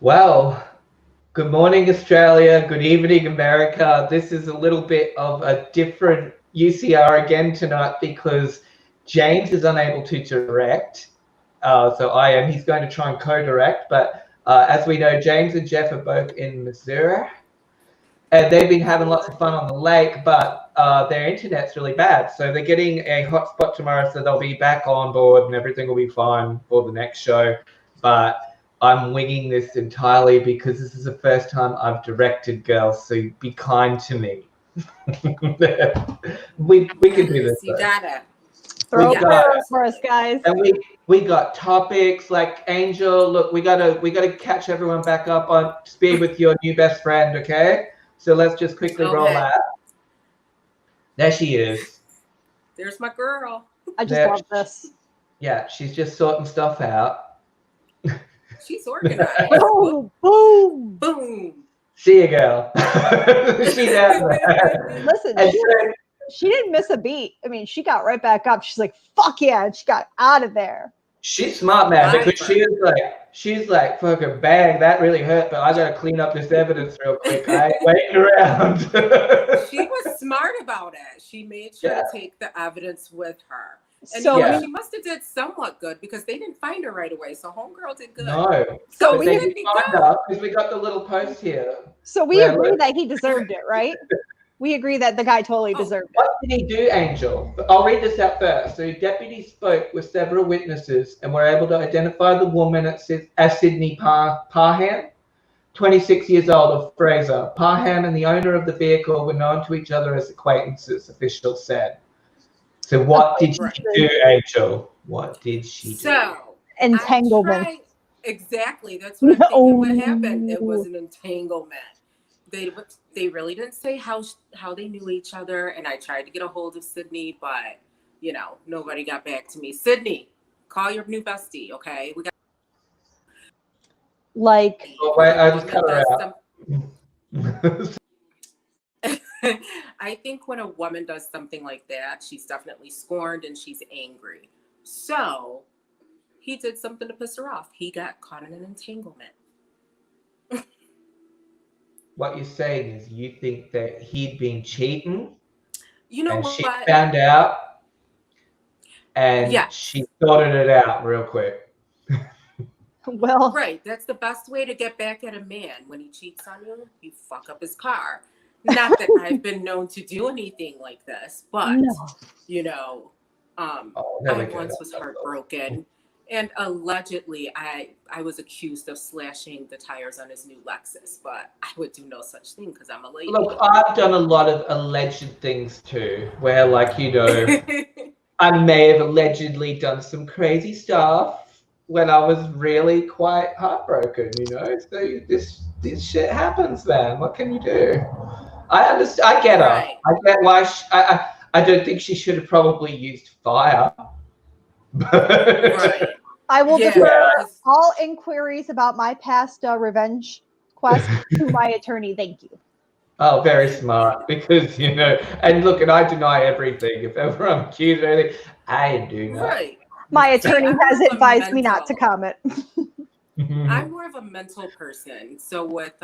Well, good morning, Australia. Good evening, America. This is a little bit of a different UCR again tonight because James is unable to direct. So I am. He's going to try and co-direct. But as we know, James and Jeff are both in Missouri. And they've been having lots of fun on the lake, but their internet's really bad. So they're getting a hotspot tomorrow, so they'll be back on board and everything will be fine for the next show. But I'm winging this entirely because this is the first time I've directed, girls. So be kind to me. we can do this. You gotta throw it for us, guys. And we got topics like Angel. Look, we gotta catch everyone back up on speed with your new best friend. Okay. So let's just quickly roll that. There she is. There's my girl. I just love this. Yeah, she's just sorting stuff out. She's organized. Boom, boom, boom. See you, girl. She's out there. Listen, she didn't miss a beat. I mean, she got right back up. She's like, "Fuck yeah!" And she got out of there. She's smart, man, because she's like, fucking bang, that really hurt, but I gotta clean up this evidence real quick. I ain't waiting around. She was smart about it. She made sure to take the evidence with her. And so she must have did somewhat good because they didn't find her right away. So homegirl did good. No. So they didn't find her because we got the little post here. So we agree that he deserved it, right? We agree that the guy totally deserved it. What did he do, Angel? I'll read this out first. So deputies spoke with several witnesses and were able to identify the woman as Sydney Parham, 26 years old, of Fraser. Parham and the owner of the vehicle were known to each other as acquaintances, officials said. So what did she do, Angel? What did she do? So entanglement. Exactly. That's what I think what happened. It was an entanglement. They really didn't say how they knew each other, and I tried to get a hold of Sydney, but nobody got back to me. Sydney, call your new bestie, okay? We got I just cut her out. I think when a woman does something like that, she's definitely scorned and she's angry. So he did something to piss her off. He got caught in an entanglement. What you're saying is you think that he'd been cheating, and she found out, and she sorted it out real quick. Well, right. That's the best way to get back at a man. When he cheats on you, you fuck up his car. Not that I've been known to do anything like this, but I once was heartbroken. And allegedly, I was accused of slashing the tires on his new Lexus, but I would do no such thing because I'm a lady. Look, I've done a lot of alleged things too, where I may have allegedly done some crazy stuff when I was really quite heartbroken, So this shit happens, man. What can you do? I understand. I get her. Right. I get why. I don't think she should have probably used fire. Right. I will defer all inquiries about my past revenge quest to my attorney. Thank you. Oh, very smart. Because, and look, and I deny everything. If ever I'm accused of anything, I do not. Right. My attorney has advised me not to comment. I'm more of a mental person. So with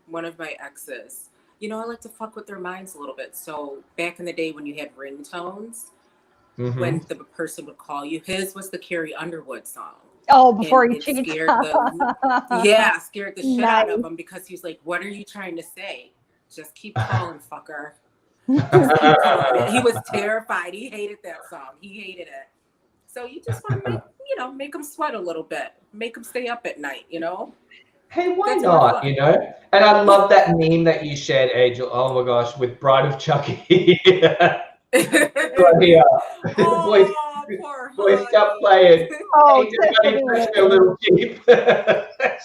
one of my exes, I like to fuck with their minds a little bit. So back in the day when you had ringtones, when the person would call you, his was the Carrie Underwood song. Oh, before he changed. Scared the shit out of him because he was like, "What are you trying to say? Just keep calling, fucker." Just keep calling. He was terrified. He hated that song. He hated it. So you just want to make him sweat a little bit, make him stay up at night. Hey, why not? And I love that meme that you shared, Angel. Oh my gosh, with Bride of Chucky. Boy, stop playing. Oh, a little cheap.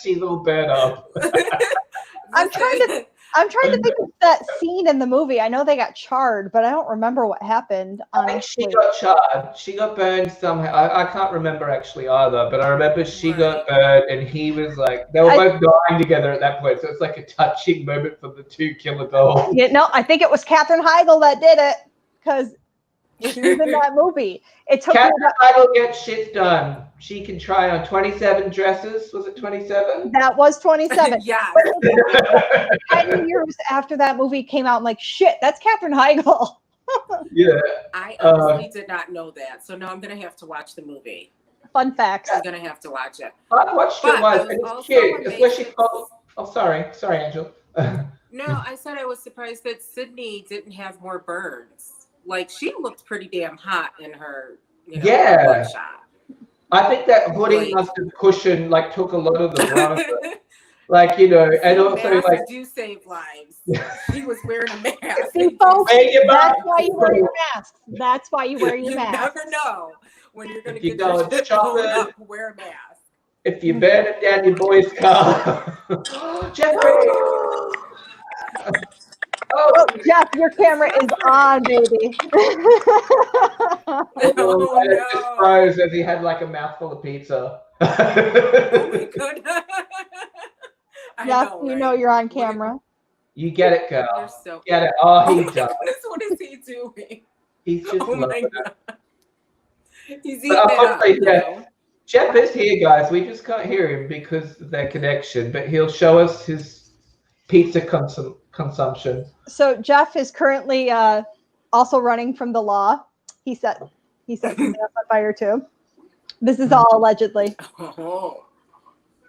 She's all burnt up. I'm trying to think of that scene in the movie. I know they got charred, but I don't remember what happened. I think she got charred. She got burned somehow. I can't remember actually either, but I remember she got burned, and he was like, they were both dying together at that point. So it's like a touching moment for the two killer dolls. I think it was Katherine Heigl that did it, because She was in that movie. It took me Catherine about, Heigl gets shit done. She can try on 27 dresses. Was it 27? that was 27. Yes. But it took me 10 years after that movie came out. I'm like, shit, that's Katherine Heigl. Yeah. I honestly did not know that. So now I'm going to have to watch the movie. Fun facts. I'm going to have to watch it. I watched it once, and it's cute. Especially, sorry, Angel. No, I said I was surprised that Sydney didn't have more burns. Like, she looked pretty damn hot in her, shot. I think that hoodie must have cushioned, like, took a lot of the brunt of it. Like, and also, like, do save lives. She was wearing a mask. See, folks, that's why you wear your mask. That's why you wear your mask. You never know when you're going to get your shit blown up, wear a mask. If you burn it down your boy's car. Jeffrey! Oh, Jeff, your camera is on, baby. It just froze as he had like a mouthful of pizza. Oh my goodness. Jeff, you know you're on camera. You get it, girl. You're so get it. Oh, he does. What is he doing? He's just loving it. He's eating it up, Jeff is here, guys. We just can't hear him because of their connection, but he'll show us his pizza consumption. So Jeff is currently also running from the law. He set something else on fire too. This is all allegedly. Oh.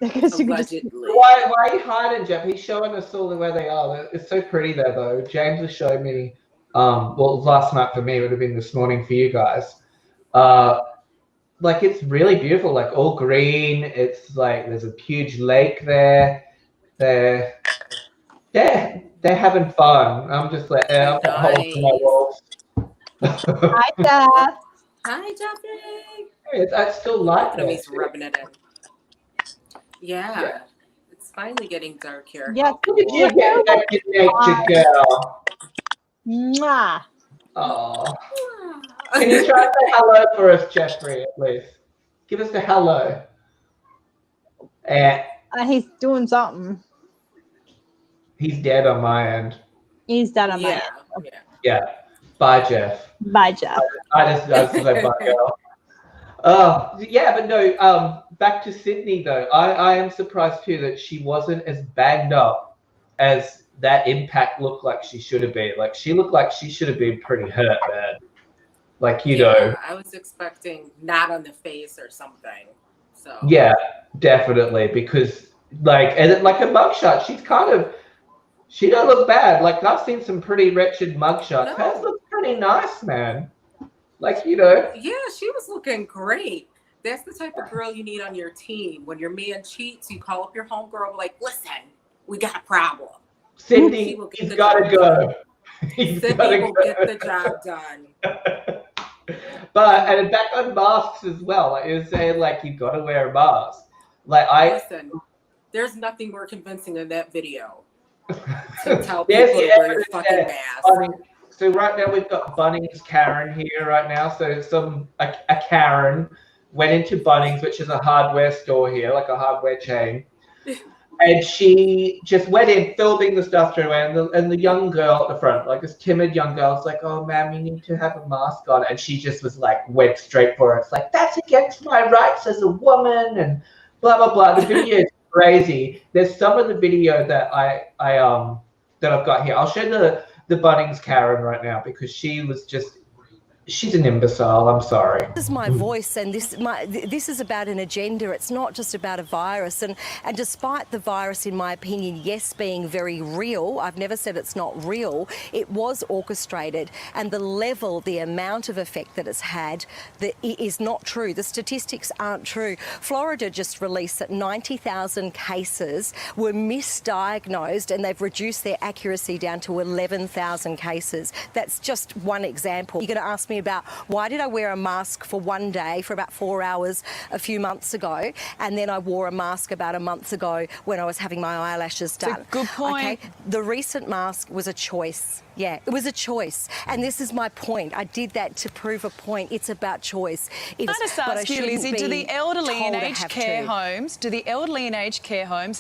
Allegedly. Why are you hiding, Jeff? He's showing us all where they are. It's so pretty there, though. James was showing me. Well, last night for me, it would have been this morning for you guys. Like, it's really beautiful, like all green. It's like there's a huge lake there. They're having fun. I'm just like, I'm holding to my walls. Hi, Jeff. Hi, Jeffrey. Hey, I still like it. He's rubbing it in. Yeah. It's finally getting dark here. Yeah. Look at you getting back to nature, girl. Mwah. Oh. Can you try to say hello for us, Jeffrey, at least? Give us a hello. He's doing something. He's dead on my end. He's dead on my end. Yeah. Bye, Jeff. Bye, Jeff. I just say bye, girl. But no, back to Sydney, though. I am surprised, too, that she wasn't as banged up as that Impact looked like she should have been. Like, she looked like she should have been pretty hurt, man. Like, you know. I was expecting not on the face or something. So yeah, definitely. Because, like a mugshot, she don't look bad. Like, I've seen some pretty wretched mugshots. Hers looks pretty nice, man. Like, you know. Yeah, she was looking great. That's the type of girl you need on your team. When your man cheats, you call up your homegirl, like, listen, we got a problem. Sydney, he's got to go. Sydney will get the job done. And back on masks as well. Like, it was saying, like, you got to wear a mask. Like, listen, there's nothing more convincing than that video. To tell people to wear your fucking mask. So right now we've got Bunnings Karen here right now. So a Karen went into Bunnings, which is a hardware store here, like a hardware chain. And she just went in, filming the stuff straight away. And the young girl at the front, like this timid young girl, was like, oh, ma'am, you need to have a mask on. And she just was like, went straight for it. It's like, that's against my rights as a woman and blah, blah, blah. The video is crazy. There's some of the video that that I've got here. I'll show the Bunnings Karen right now because she's an imbecile. I'm sorry. This is my voice, and this is about an agenda. It's not just about a virus. And despite the virus, in my opinion, yes, being very real, I've never said it's not real. It was orchestrated, and the amount of effect that it's had, it is not true. The statistics aren't true. Florida just released that 90,000 cases were misdiagnosed, and they've reduced their accuracy down to 11,000 cases. That's just one example. You're going to ask me about why did I wear a mask for one day for about 4 hours a few months ago, and then I wore a mask about a month ago when I was having my eyelashes done. That's a good point. Okay? The recent mask was a choice. Yeah, it was a choice. And this is my point. I did that to prove a point. It's about choice. Can I just ask you, Lizzie, do the elderly in aged care homes,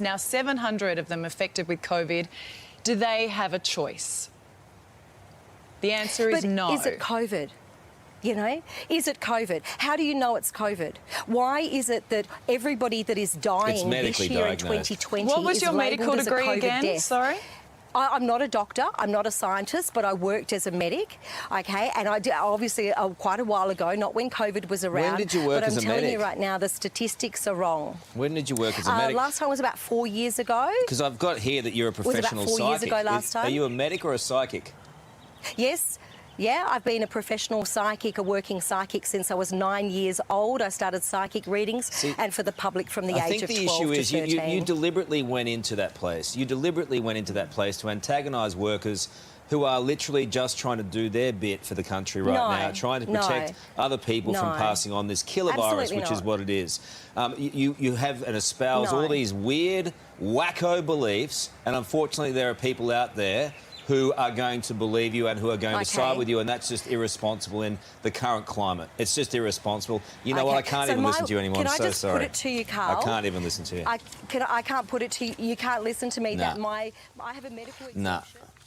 now 700 of them affected with COVID, do they have a choice? The answer is no. Is it COVID? You know, is it COVID? How do you know it's COVID? Why is it that everybody that is dying this year in 2020 What was is your medical labelled as a degree COVID again? death? Sorry? I'm not a doctor, I'm not a scientist, but I worked as a medic, okay? And I did, obviously quite a while ago, not when COVID was around. When did you work as a medic? But I'm telling you right now, the statistics are wrong. When did you work as a medic? Last time was about 4 years ago. Because I've got here that you're a professional psychic. It was about 4 years ago last time. Are you a medic or a psychic? Yes. Yeah, I've been a professional psychic, a working psychic since I was 9 years old. I started psychic readings and for the public from the age of 12 to 13. I think the issue is you deliberately went into that place. You deliberately went into that place to antagonise workers who are literally just trying to do their bit for the country now, trying to protect other people from passing on this killer virus, which is what it is. You have and espouse all these weird, wacko beliefs, and unfortunately there are people out there who are going to believe you and who are going to side with you, and that's just irresponsible in the current climate. It's just irresponsible. You know what? I can't even listen to you anymore. I'm so sorry. Can I just put it to you, Carl? I can't even listen to you. I can't put it to you. You can't listen to me. Nah. I have a medical exemption. Nah,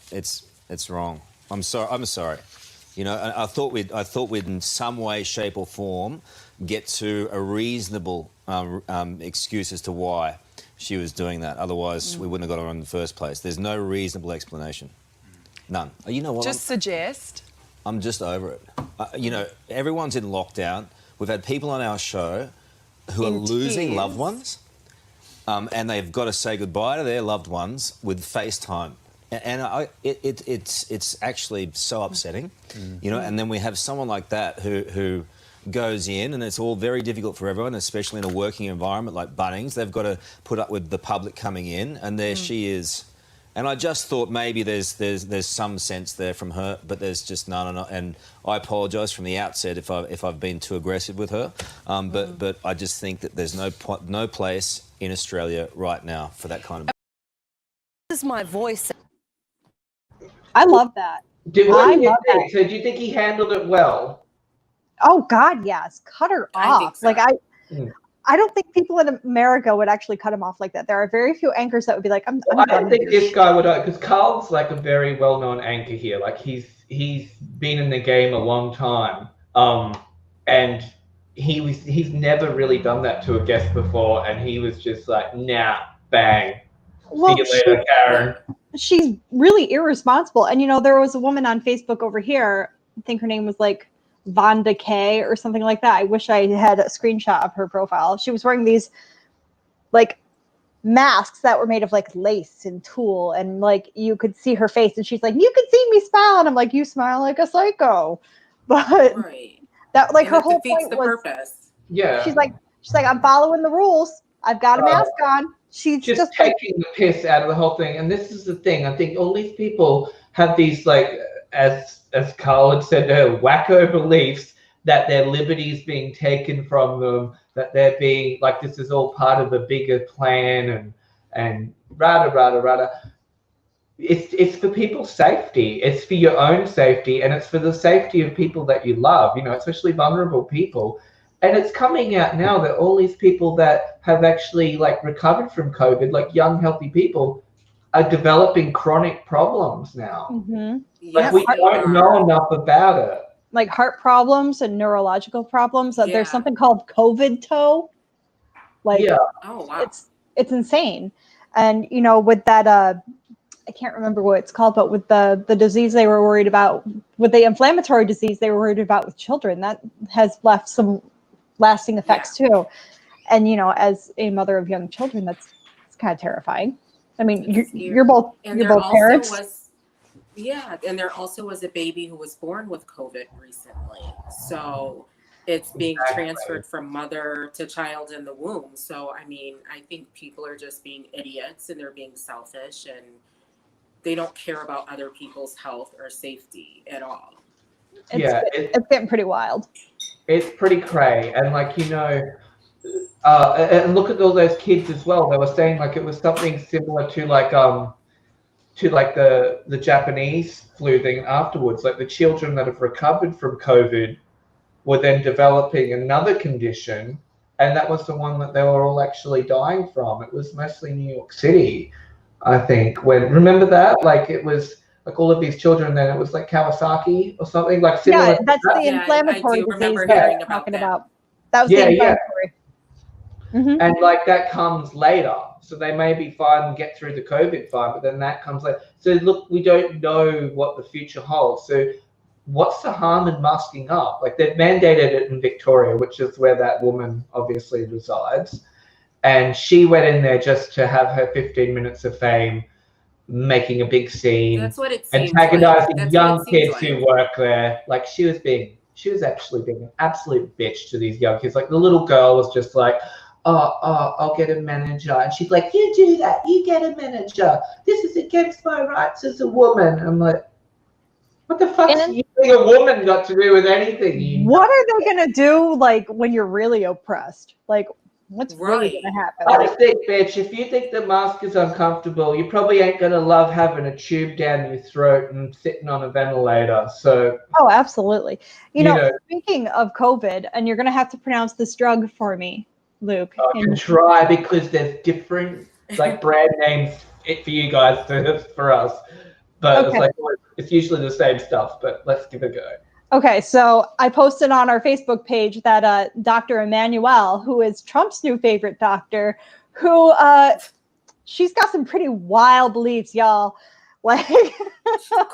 it's wrong. I'm sorry. You know, I thought we'd in some way, shape or form get to a reasonable excuse as to why she was doing that. Otherwise, we wouldn't have got her in the first place. There's no reasonable explanation. None. You know what? Just suggest. I'm just over it. You know, everyone's in lockdown. We've had people on our show who are losing loved ones, and they've got to say goodbye to their loved ones with FaceTime. And it's actually so upsetting, you know. And then we have someone like that who goes in, and it's all very difficult for everyone, especially in a working environment like Bunnings. They've got to put up with the public coming in, and there she is. And I just thought maybe there's some sense there from her, but there's just none. And I apologise from the outset if I've been too aggressive with her. But I just think that there's no place in Australia right now for that kind of. This is my voice. I love that. So do you think he handled it well? Oh God, yes. Cut her off. So. I don't think people in America would actually cut him off like that. There are very few anchors that would be like, I don't think this guy would, because Carl's like a very well-known anchor here. Like he's been in the game a long time, and he's never really done that to a guest before, and he was just like, nah, bang. Well, see you later, Karen. She's really irresponsible. And, you know, there was a woman on Facebook over here, I think her name was like Vonda K or something like that. I wish I had a screenshot of her profile. She was wearing these like masks that were made of like lace and tulle, and like you could see her face, and she's like, you could see me smile, and I'm like, you smile like a psycho. But that like and her whole point was purpose. Yeah. She's like I'm following the rules. I've got a mask on. She's just taking the piss out of the whole thing. And this is the thing. I think all these people have these, like, as Carl had said, wacko beliefs that their liberty's being taken from them, that they're being, like, this is all part of a bigger plan and rada. It's for people's safety. It's for your own safety, and it's for the safety of people that you love, you know, especially vulnerable people. And it's coming out now that all these people that have actually like recovered from COVID, like young, healthy people, are developing chronic problems now. Mm-hmm. Like we don't know enough about it. Like heart problems and neurological problems. There's something called COVID toe. Like, oh wow, it's insane. And you know, with that, I can't remember what it's called, but with the disease they were worried about, with the inflammatory disease they were worried about with children, that has left some lasting effects too. And you know, as a mother of young children, it's kind of terrifying. I mean, you're both parents. And there also was a baby who was born with COVID recently, so it's being transferred from mother to child in the womb. So I mean, I think people are just being idiots and they're being selfish, and they don't care about other people's health or safety at all. It's getting pretty wild. It's pretty cray. And like, you know, and look at all those kids as well. They were saying like it was something similar to like the Japanese flu thing afterwards. Like the children that have recovered from COVID were then developing another condition, and that was the one that they were all actually dying from. It was mostly New York City, I think. Remember that? Like it was like all of these children. Then it was like Kawasaki or something like similar. Yeah, that's the Yeah, inflammatory I do remember disease hearing that about talking that. about. That was Yeah, the yeah. inflammatory. Mm-hmm. And like that comes later, so they may be fine and get through the COVID fine, but then that comes later. So look, we don't know what the future holds. So what's the harm in masking up? Like they've mandated it in Victoria, which is where that woman obviously resides, and she went in there just to have her 15 minutes of fame, making a big scene. That's what it seems antagonizing like. young kids who work there. Like she was actually being an absolute bitch to these young kids. Like the little girl was just like, oh, I'll get a manager. And she's like, you do that, you get a manager. This is against my rights as a woman. I'm like, what the fuck's being a woman got to do with anything? What are they gonna do like when you're really oppressed? Like what's really gonna happen? I just think, bitch, if you think the mask is uncomfortable, you probably ain't gonna love having a tube down your throat and sitting on a ventilator. So oh, absolutely. You know, speaking of COVID, and you're gonna have to pronounce this drug for me, Luke. I can try because there's different like brand names for you guys for us, but it's like it's usually the same stuff. But let's give it a go. Okay, so I posted on our Facebook page that Dr. Emmanuel, who is Trump's new favorite doctor, who she's got some pretty wild beliefs, y'all. Like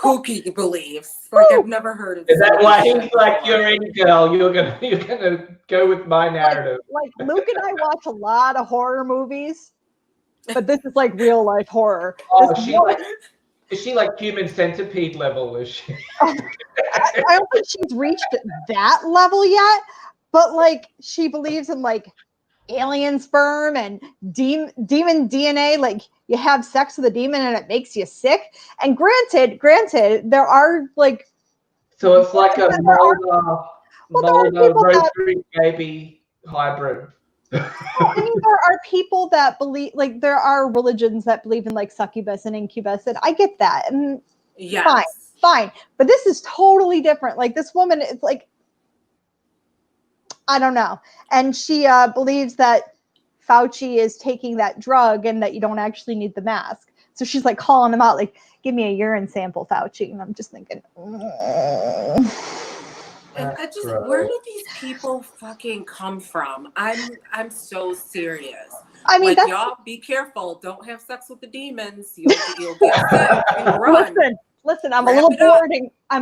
kooky beliefs. Like I've never heard of. Is that why he's like, you're in, girl? You're gonna go with my narrative. Like Luke and I watch a lot of horror movies, but this is like real life horror. Oh, is she like human centipede level? Is she? I don't think she's reached that level yet, but like she believes in like alien sperm and demon DNA. Like you have sex with a demon and it makes you sick. And granted, there are like. So it's like a Mulder rosary baby hybrid. I mean, there are people that believe, like, there are religions that believe in like succubus and incubus, and I get that, and fine. But this is totally different. Like this woman, it's like, I don't know, and she believes that Fauci is taking that drug and that you don't actually need the mask. So she's like calling him out, like, "Give me a urine sample, Fauci," and I'm just thinking. And where do these people fucking come from? I'm so serious. I mean, like, y'all be careful. Don't have sex with the demons. You'll get sick and run. Listen. I'm a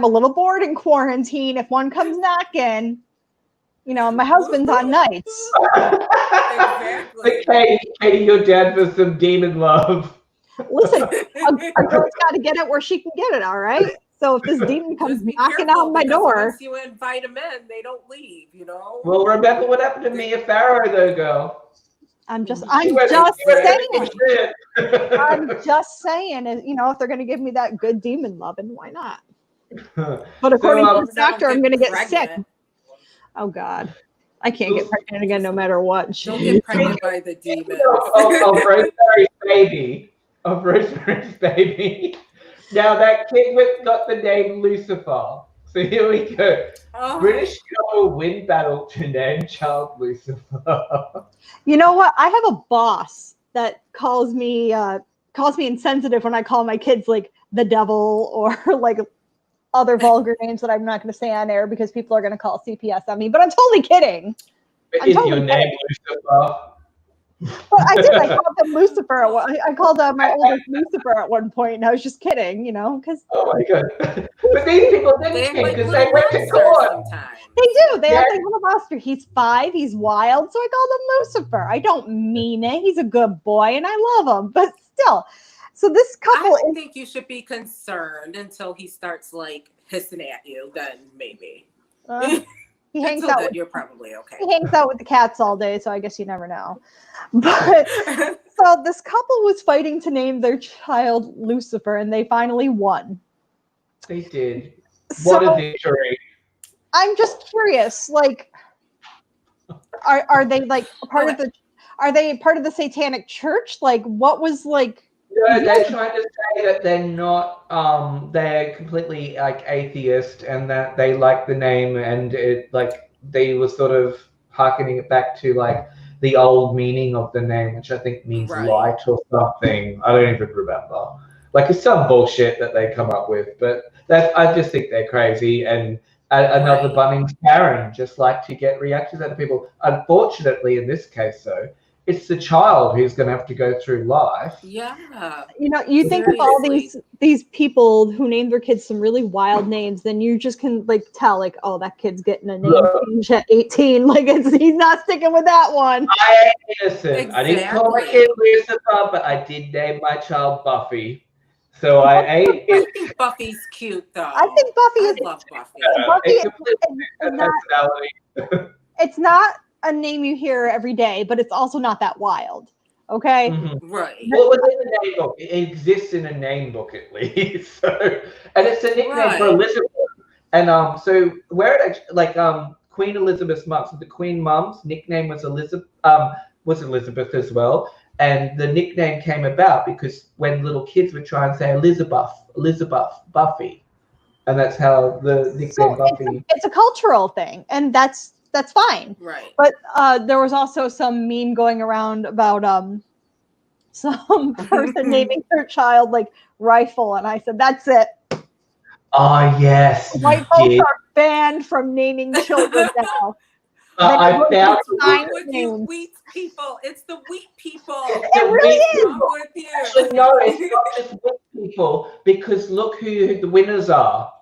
little bored in quarantine. If one comes knocking, you know, my husband's on nights. Exactly. Like, Katie, your dad for some demon love. Listen, a girl's got to get it where she can get it. All right. So if this demon comes knocking on my door, once you invite them in, they don't leave, you know. Well, remember what happened to Mia Farrow, though, girl. I'm just saying. You know, if they're going to give me that good demon loving, why not? But according to this doctor, I'm going to get sick. Oh God, I can't get pregnant again, no matter what. Don't get pregnant by the demon. Of Rosemary's Baby. Now that kid got the name Lucifer. So here we go. Oh. British girl win battle to name child Lucifer. You know what? I have a boss that calls me insensitive when I call my kids like the devil or like other vulgar names that I'm not going to say on air because people are going to call CPS on me. But I'm totally kidding. Is your name Lucifer? Well, I did. I called them Lucifer. I called my oldest Lucifer at one point, and I was just kidding, you know, because. Oh my God! But these people didn't because they went to court. They do. They have like little monster. He's 5. He's wild, so I called him Lucifer. I don't mean it. He's a good boy, and I love him, but still. So this couple. I don't think you should be concerned until he starts like hissing at you. Then maybe. He hangs out. You're probably okay. He hangs out with the cats all day, so I guess you never know. But so this couple was fighting to name their child Lucifer, and they finally won. They did. What a victory! I'm just curious. Like, are they like part of the? Are they part of the Satanic Church? Like, what was like? No, they're trying to say that they're not. They're completely like atheist, and that they like the name, and it like they were sort of harkening it back to like the old meaning of the name, which I think means light or something. I don't even remember. Like, it's some bullshit that they come up with, but I just think they're crazy. And another Bunnings Karen just like to get reactions out of people. Unfortunately, in this case, though, it's the child who's going to have to go through life. Yeah. You know, you think of all these people who name their kids some really wild names, then you just can like tell, like, oh, that kid's getting a name change at 18. Like, he's not sticking with that one. I ain't innocent. Exactly. I didn't call my kid Lucifer, but I did name my child Buffy. So I think Buffy's cute, though. I think Buffy is. I love Buffy. It's not a name you hear every day, but it's also not that wild. Okay. Mm-hmm. Right. Well, within the name book, it exists in a name book at least. So, and it's a nickname for Elizabeth. And so where it actually, like Queen Elizabeth's mum, so the Queen Mum's nickname was Elizabeth as well. And the nickname came about because when little kids would try and say Elizabeth, Buffy, and that's how the nickname Buffy. It's a cultural thing, and that's fine. Right. But there was also some meme going around about some person naming their child like Rifle, and I said, that's it. Oh yes. White folks are banned from naming children now. I found with you wheat people. It's the wheat people. It really is. With you. Actually, no, it's not just wheat people, because look who the winners are.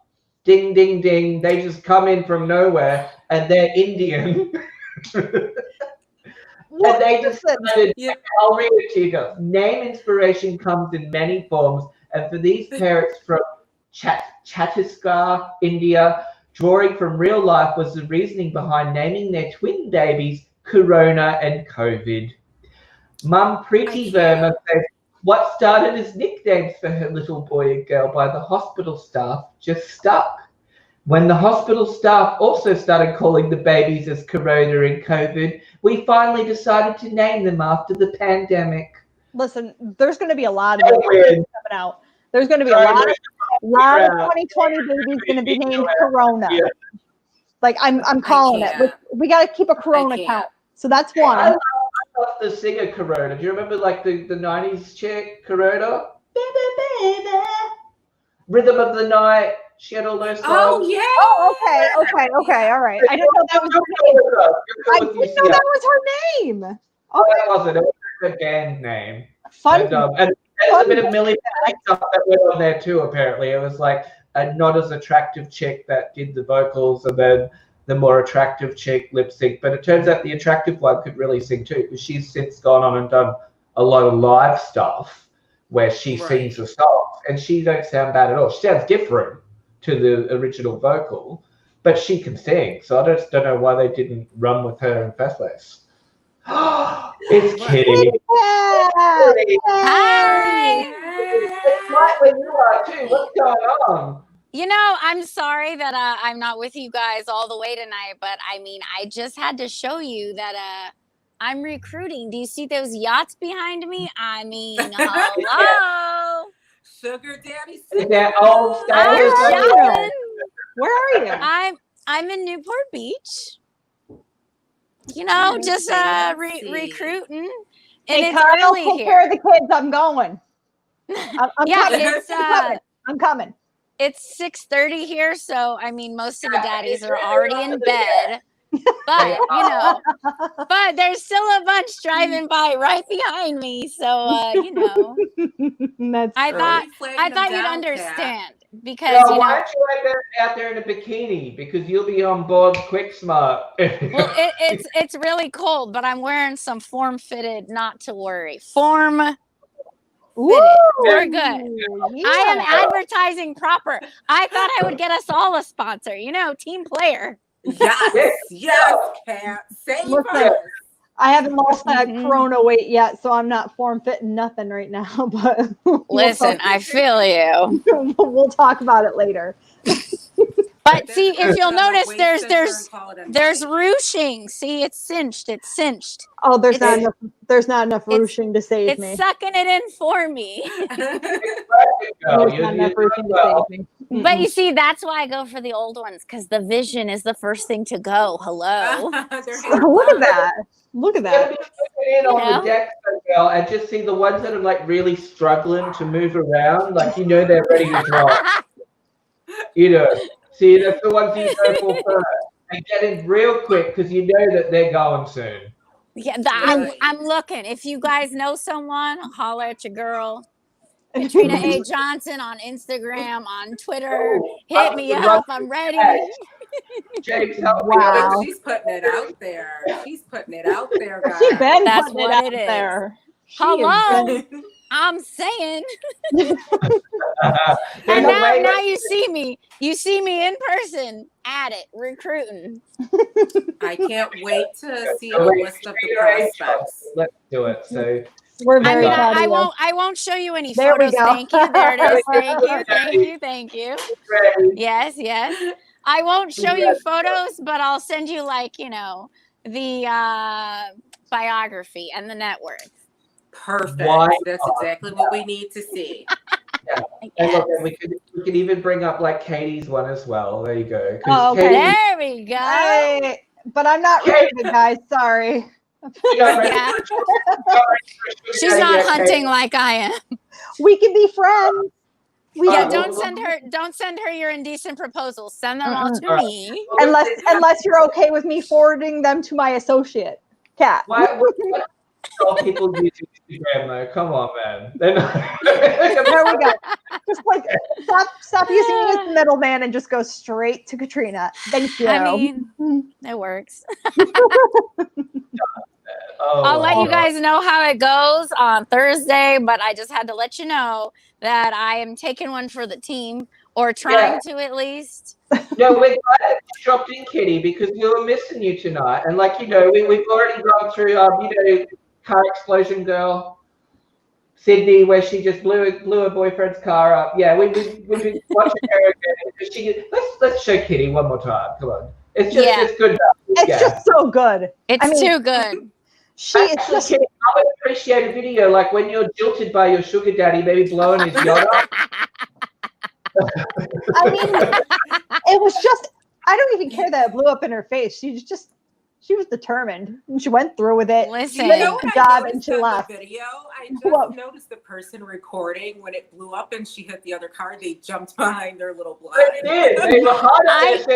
Ding, ding, ding. They just come in from nowhere and they're Indian. And they decided, I'll read it to you guys. Name inspiration comes in many forms. And for these parents from Chhattisgarh, India, drawing from real life was the reasoning behind naming their twin babies Corona and COVID. Mum Preeti Verma says, what started as nicknames for her little boy and girl by the hospital staff just stuck. When the hospital staff also started calling the babies as Corona and COVID, we finally decided to name them after the pandemic. Listen, there's going to be a lot of coming out. There's going to be a lot of 2020 babies going to be named Corona. Yeah. Like, I'm calling it. We got to keep a Corona count. So that's one. I love the singer Corona. Do you remember like the 90s chick Corona? Baby. Rhythm of the Night. She had all those songs. Oh yeah. Oh, okay. All right. I didn't know that was her name. I didn't know that was her name. Okay. Oh, that wasn't. It was her band name. Fun. And there's a bit of Millie stuff that went on there too, apparently. It was like a not as attractive chick that did the vocals, and then the more attractive chick lip sync. But it turns out the attractive one could really sing too, because she's since gone on and done a lot of live stuff where she sings the songs, and she don't sound bad at all. She sounds different to the original vocal, but she can sing. So I just don't know why they didn't run with her in the first place. It's Kitty. Hi. It's right where you are too. What's going on? You know, I'm sorry that I'm not with you guys all the way tonight, but I mean, I just had to show you that I'm recruiting. Do you see those yachts behind me? I mean, hello. Sugar daddy. Sharon. Where are you? I'm in Newport Beach. You know, just recruiting. And it's early take here. Care of the kids. I'm going. I'm coming. It's 6:30 here, so I mean, most of the daddies are already in bed. But you know, but there's still a bunch driving by right behind me. So you know, I thought you'd understand because you know. Why aren't you out there in a bikini? Because you'll be on board quick smart. Well, it's really cold, but I'm wearing some form-fitted. Not to worry, form. We're good. Yeah. I am advertising proper. I thought I would get us all a sponsor. You know, team player. Yes, Kat. Save us. I haven't lost that Corona weight yet, so I'm not form-fitting nothing right now. But listen, I feel you. We'll talk about it later. But see, if you'll notice, there's ruching. See, it's cinched. Oh, there's not enough ruching to save me. It's sucking it in for me. But you see, that's why I go for the old ones, because the vision is the first thing to go. Hello. Look at that. In on the deck girl, and just see the ones that are like really struggling to move around, like they're ready to drop. See, that's the ones you go for first. And get in real quick because that they're going soon. Yeah, I'm looking. If you guys know someone, holler at your girl. Katrina A. Johnson on Instagram, on Twitter. Hit me up. I'm ready. James, help me. She's putting it out there. She's putting it out there, guys. She's been That's putting what it it out is. there. Hello. I'm saying. And now you see me. You see me in person at it, recruiting. I can't wait to see the list of the prospects. Let's do it. So we're very I won't show you any photos. Thank you. There it is. Thank you. Yes. I won't show you photos, but I'll send you the biography and the net worth. Perfect. That's exactly what we need to see. Yeah. And look, we could even bring up like Katie's one as well. There you go. Oh, okay. There we go. Hey, but I'm not recruited, guys. Sorry. Yeah. She's not hunting like I am. We can be friends. Don't send her your indecent proposals. Send them all to me. Unless you're okay with me forwarding them to my associate, Kat. What people use Instagram though? Come on, man. There we go. Just stop using me as the middleman and just go straight to Katrina. Thank you. I mean, it works. I'll let you guys know how it goes on Thursday, but I just had to let you know that I am taking one for the team, or trying to at least. No, we're glad you dropped in, Kitty, because we were missing you tonight. And we've already gone through car explosion girl, Sydney, where she just blew her boyfriend's car up. Yeah, we've been watching her again. Let's show Kitty one more time. Come on, it's just good. It's just so good. It's too good. Kitty, I would appreciate a video like when you're jilted by your sugar daddy, maybe blowing his yacht up. I mean, it was just. I don't even care that it blew up in her face. She was determined, and she went through with it. Listen, she did the job, and she left. Video, I just noticed the person recording when it blew up and she hit the other car. They jumped behind their little blind. They did. They were hard at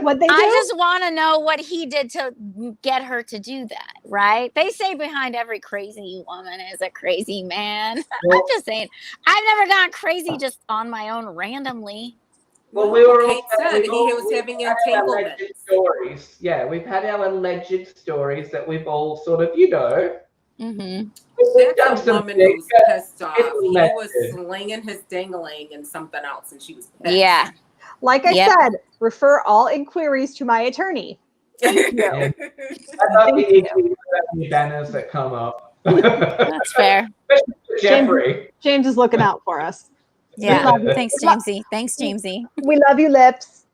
What they do? I just want to know what he did to get her to do that. Right? They say behind every crazy woman is a crazy man. Well, I'm just saying. I've never gone crazy just on my own randomly. Well, we were Kate said he was having entanglement stories. Yeah, we've had our alleged stories that we've all sort of, Mm-hmm. That's a woman who's pissed off. He was slinging his dangling and something else, and she was pissed. Yeah. Like I said, refer all inquiries to my attorney. Thank you. I thought we need to banners that come up. That's fair. Jeffrey. James is looking out for us. Yeah. Thanks, Jamesy. Thanks, Jamesy. We love you, Lips.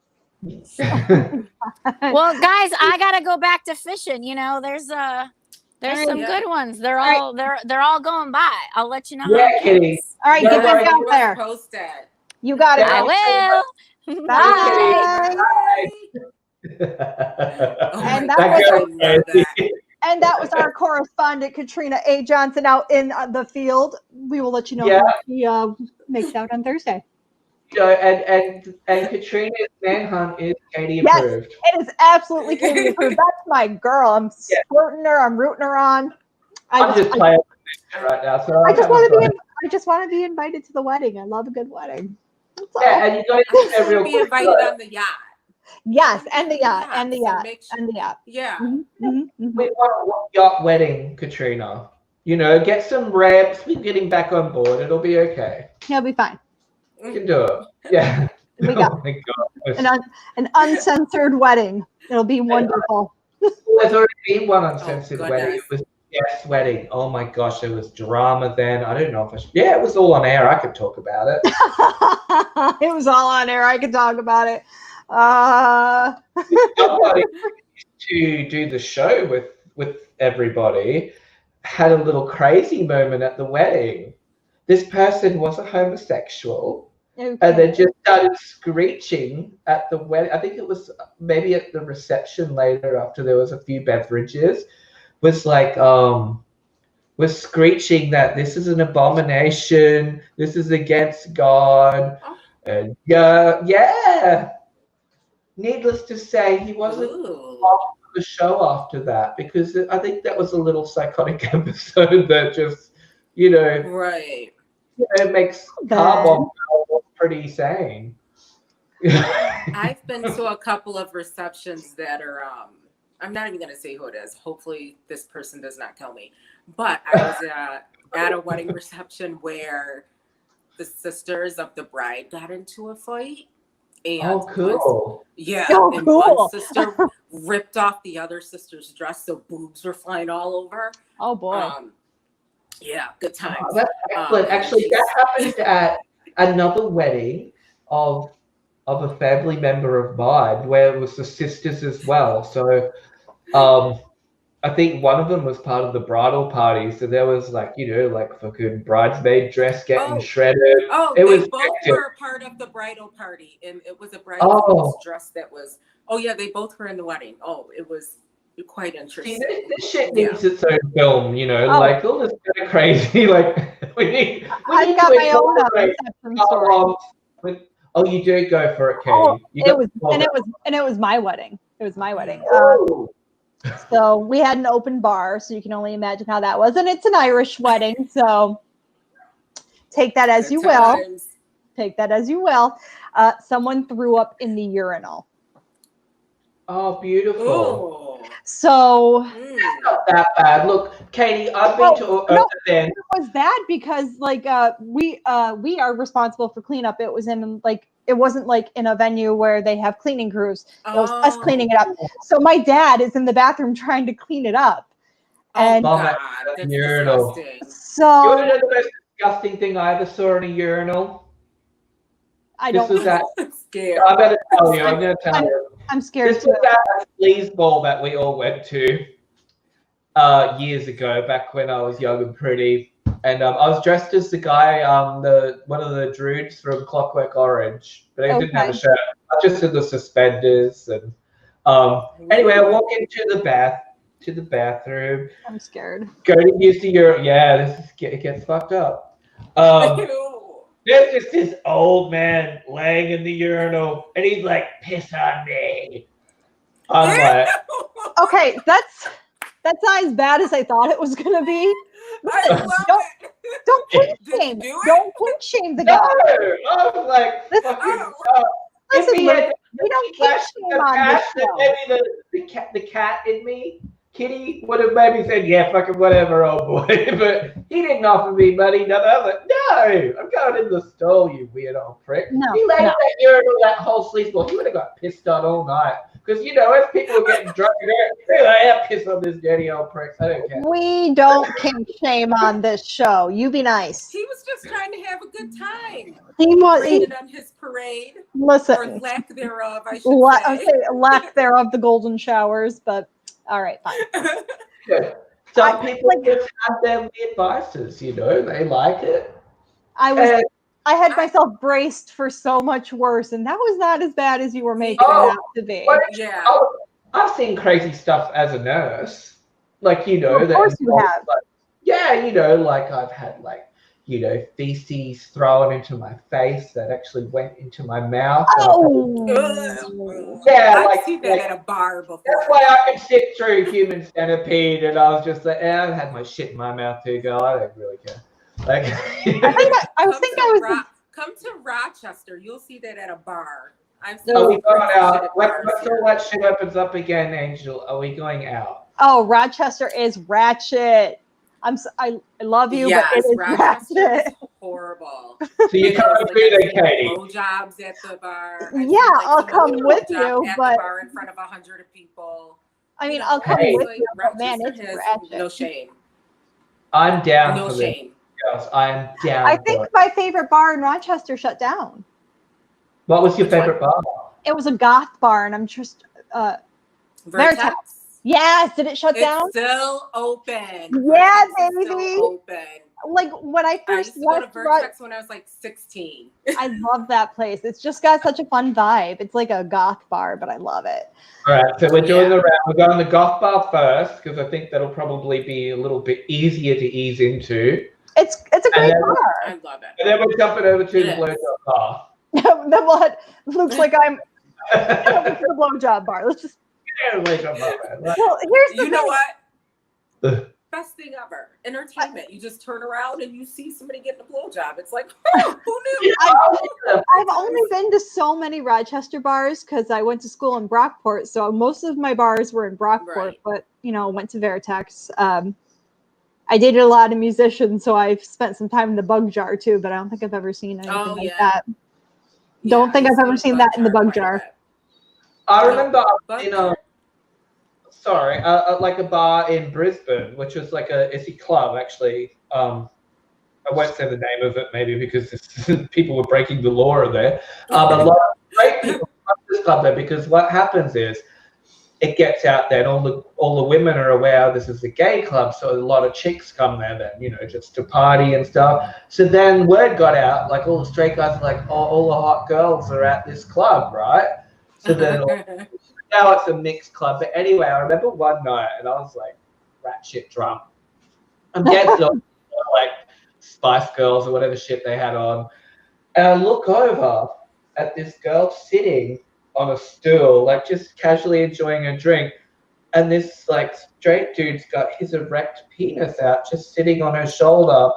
Well, guys, I gotta go back to fishing. There's some good ones. They're all going by. I'll let you know. Yeah, Kitty. All right, get back out there. Post it. You got it. I will. Bye. And that was our correspondent, Katrina A. Johnson, out in the field. We will let you know what he makes out on Thursday. And Katrina's manhunt is Katie approved. Yes, it is absolutely Katie approved. That's my girl. I'm supporting her. I'm rooting her on. I'm just playing right now. So I just want to be invited to the wedding. I love a good wedding. And you got to be invited on the yacht. Yes, and the yacht, and the yacht, and the yacht. Yeah. Mm-hmm. We want a yacht wedding, Katrina. Get some ramps. We're getting back on board. It'll be okay. He'll be fine. We can do it. Yeah. We got my God. An uncensored wedding. It'll be wonderful. There's already been one uncensored wedding. It was Jeff's wedding. Oh my gosh, there was drama then. I don't know if it was all on air. I could talk about it. It was all on air. I could talk about it. Somebody to do the show with everybody had a little crazy moment at the wedding. This person was a homosexual, and they just started screeching at the wedding. I think it was maybe at the reception later after there was a few beverages. Was like, was screeching that this is an abomination, this is against God, and yeah. Needless to say, he wasn't off the show after that, because I think that was a little psychotic episode that just, right. Makes Carbon pretty sane. I've been to a couple of receptions that are, I'm not even going to say who it is. Hopefully this person does not kill me. But I was at a wedding reception where the sisters of the bride got into a fight. And cool. One sister ripped off the other sister's dress, so boobs were flying all over. Oh, boy. Yeah, good times. Oh, that's excellent. Actually, that happened at another wedding of a family member of mine, where it was the sisters as well. So I think one of them was part of the bridal party. So there was like fucking bridesmaid dress getting shredded. Oh, they both were part of the bridal party. And it was a bridesmaid's dress that was, they both were in the wedding. Oh, it was quite interesting. See, this shit needs its own film, like all this kind of crazy. Like I've got my own reception story. Oh, you do go for it, Katie. Oh, it was my wedding. It was my wedding. So we had an open bar, so you can only imagine how that was. And it's an Irish wedding, so take that as you will. Take that as you will. Someone threw up in the urinal. Oh, beautiful. Ooh. So it's not that bad. Look, Katie, I've been to it was bad because we are responsible for cleanup. It was in it wasn't like in a venue where they have cleaning crews. It was us cleaning it up. So my dad is in the bathroom trying to clean it up. And that's urinal. So you want to know the most disgusting thing I ever saw in a urinal? I don't know. Scared. I'm going to tell you. I'm scared This too. was at a sleaze ball that we all went to years ago, back when I was young and pretty. And I was dressed as the guy, one of the druids from Clockwork Orange, but I didn't have a shirt. I just had the suspenders. And anyway, I walk into the bathroom. I'm scared. Go to use the urinal. Yeah, it gets fucked up. There's just this old man laying in the urinal, and he's like, "Piss on me." I'm like, okay, that's not as bad as I thought it was gonna be. Don't kink shame. Don't kink shame the guy. No, I was like, listen, we don't kink shame on this show. Maybe the cat in me, Kitty, would have maybe said, "Yeah, fucking whatever, old boy." But he didn't offer me money. No, I was like, "No, I'm going in the stall, you weird old prick." No, he laid that urinal, that whole sleaze ball. He would have got pissed on all night. Because, as people are getting drunk, they're like, "I piss on this dirty old prick." I don't care. We don't kink shame on this show. You be nice. He was just trying to have a good time. He was on his parade. Listen, or lack thereof, I should say. Lack thereof the golden showers, but all right, fine. Yeah. Some people just have their weird vices, they like it. I had myself braced for so much worse, and that was not as bad as you were making it out to be. Yeah. I've seen crazy stuff as a nurse. Of course you have. I've had feces thrown into my face that actually went into my mouth. Yeah, I've seen that at a bar before. That's why I can sit through Human Centipede, and I was just like, I've had my shit in my mouth too, girl. I don't really care. Come to Rochester. You'll see that at a bar. Are we going out? Once all that shit opens up again, Angel, are we going out? Oh, Rochester is ratchet. I love you, but it is ratchet. Horrible. So you come with me then, Katie? Blowjobs at the bar. I'll come with you, but the bar in front of 100 people. I mean, I'll come with you, but man, it's ratchet. No shame. I'm down for this. Yes, I'm down. I think my favorite bar in Rochester shut down. What was your favorite bar? It was a goth bar, and I'm just Vertex. Yes, did it shut down? It's still open. Yeah, Vertex baby. is still open. Like when I I first used to go to left Vertex when I was like 16. I love that place. It's just got such a fun vibe. It's like a goth bar, but I love it. All right, so we're doing the round. We're going the goth bar first because I think that'll probably be a little bit easier to ease into. It's a great bar. I love it. And then we're jumping over to the blowjob bar. Then what looks like I'm over to the blowjob bar. Let's just. Yeah, blowjob bar, man. Right? Well, here's the You know thing. what? Best thing ever. Entertainment. You just turn around and you see somebody getting a blowjob. It's like, oh, who knew? I've only been to so many Rochester bars because I went to school in Brockport. So most of my bars were in Brockport, but went to Vertex. I dated a lot of musicians, so I've spent some time in the Bug Jar too, but I don't think I've ever seen anything like that. Don't think I've ever seen that in the Bug Jar. I remember like a bar in Brisbane, which was like it's a club actually. I won't say the name of it maybe because people were breaking the law there. But a lot of great people come to this club there because what happens is it gets out there and all the women are aware this is a gay club, so a lot of chicks come there then, just to party and stuff. So then word got out, like all the straight guys are like, oh, all the hot girls are at this club, right? So then now it's a mixed club. But anyway, I remember one night and I was like rat shit drunk. I'm getting like Spice Girls or whatever shit they had on. And I look over at this girl sitting on a stool, like just casually enjoying a drink. And this like straight dude's got his erect penis out, just sitting on her shoulder,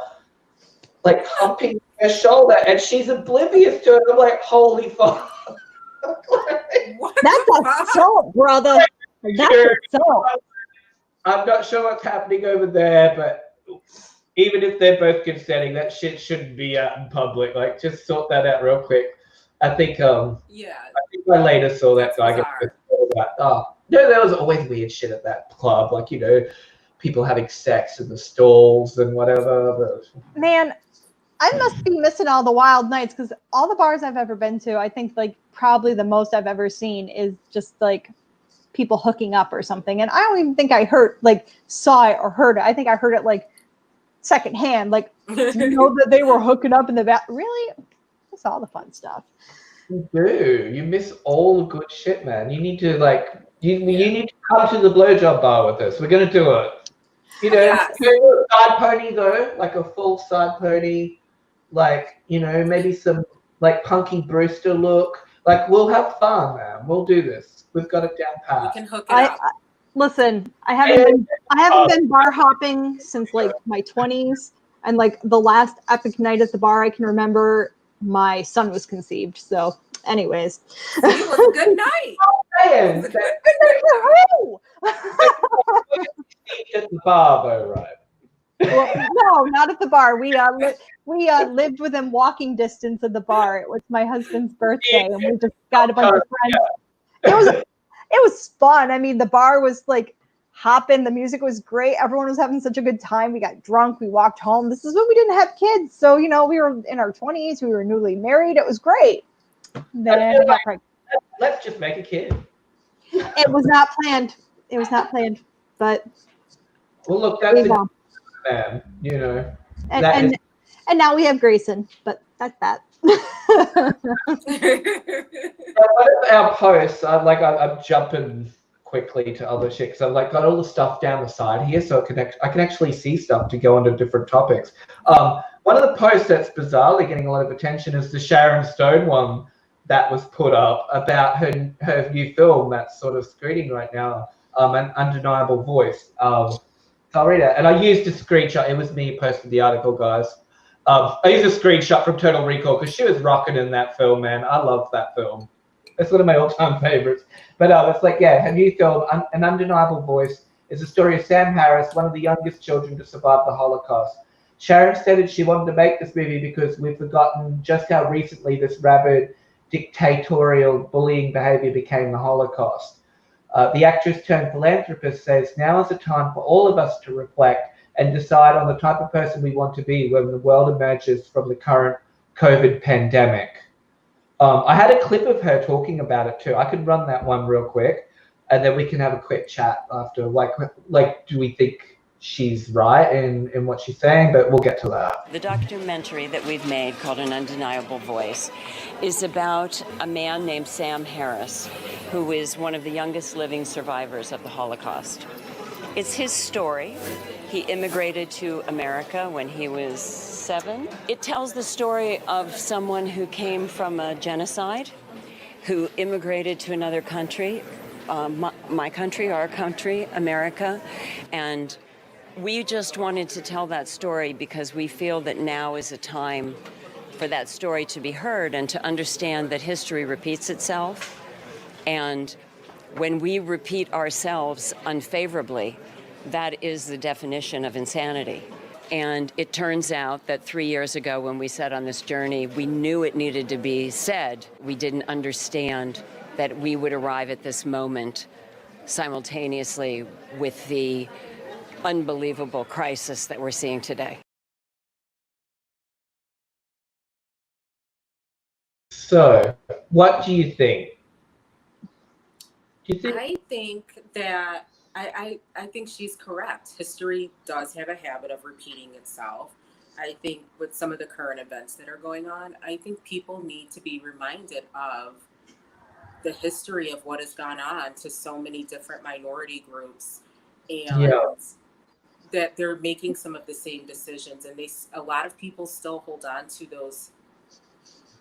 like humping her shoulder. And she's oblivious to it. I'm like, holy fuck. That's assault, brother. That's assault. I'm not sure what's happening over there, but even if they're both consenting, that shit shouldn't be out in public. Like, just sort that out real quick. I think I think I later saw that guy get no, there was always weird shit at that club, like people having sex in the stalls and whatever. Man, I must be missing all the wild nights because all the bars I've ever been to, I think like probably the most I've ever seen is just like people hooking up or something. And I don't even think I saw it or heard it. I think I heard it like secondhand. Like, do you know that they were hooking up in the back? Really? That's all the fun stuff. You do. You miss all the good shit, man. You need to you need to come to the blowjob bar with us. We're gonna do it. Side pony though, like a full side pony, like maybe some like Punky Brewster look. Like we'll have fun, man. We'll do this. We've got it down pat. We can hook it up. Listen, I haven't been bar hopping since like my 20s, and like the last epic night at the bar I can remember, my son was conceived. So, anyways, it was a good night. At the bar, though, right? Well, no, not at the bar. We lived within walking distance of the bar. It was my husband's birthday, and we just got a bunch of friends. It was fun. I mean, the bar was like hopping. The music was great. Everyone was having such a good time. We got drunk. We walked home. This is when we didn't have kids. So, we were in our 20s. We were newly married. It was great. Then let's just make a kid. It was not planned. But well, look, that's man. And now we have Grayson. But that's that. Our posts, I'm jumping quickly to other shit because I've like got all the stuff down the side here, so I can actually see stuff to go into different topics. One of the posts that's bizarrely getting a lot of attention is the Sharon Stone one that was put up about her new film that's sort of screening right now, An Undeniable Voice. So I'll read it, and I used a screenshot. It was me who posted the article, guys. I used a screenshot from Total Recall because she was rocking in that film, man. I love that film. It's one of my all-time favorites. But it's like, her new film, An Undeniable Voice, is the story of Sam Harris, one of the youngest children to survive the Holocaust. Sharon stated she wanted to make this movie because we've forgotten just how recently this rabid, dictatorial, bullying behavior became the Holocaust. The actress turned philanthropist says, now is the time for all of us to reflect and decide on the type of person we want to be when the world emerges from the current COVID pandemic. I had a clip of her talking about it too. I could run that one real quick. and then we can have a quick chat after. Like, do we think she's right in what she's saying? But we'll get to that. The documentary that we've made, called An Undeniable Voice, is about a man named Sam Harris, who is one of the youngest living survivors of the Holocaust. It's his story. He immigrated to America when he was 7. It tells the story of someone who came from a genocide, who immigrated to another country, my country, our country, America, and we just wanted to tell that story because we feel that now is a time for that story to be heard and to understand that history repeats itself. And when we repeat ourselves unfavorably, that is the definition of insanity. And it turns out that 3 years ago when we set on this journey, we knew it needed to be said. We didn't understand that we would arrive at this moment simultaneously with the unbelievable crisis that we're seeing today. So, what do you think? I think that I think she's correct. History does have a habit of repeating itself. I think with some of the current events that are going on, I think people need to be reminded of the history of what has gone on to so many different minority groups, and that they're making some of the same decisions, and a lot of people still hold on to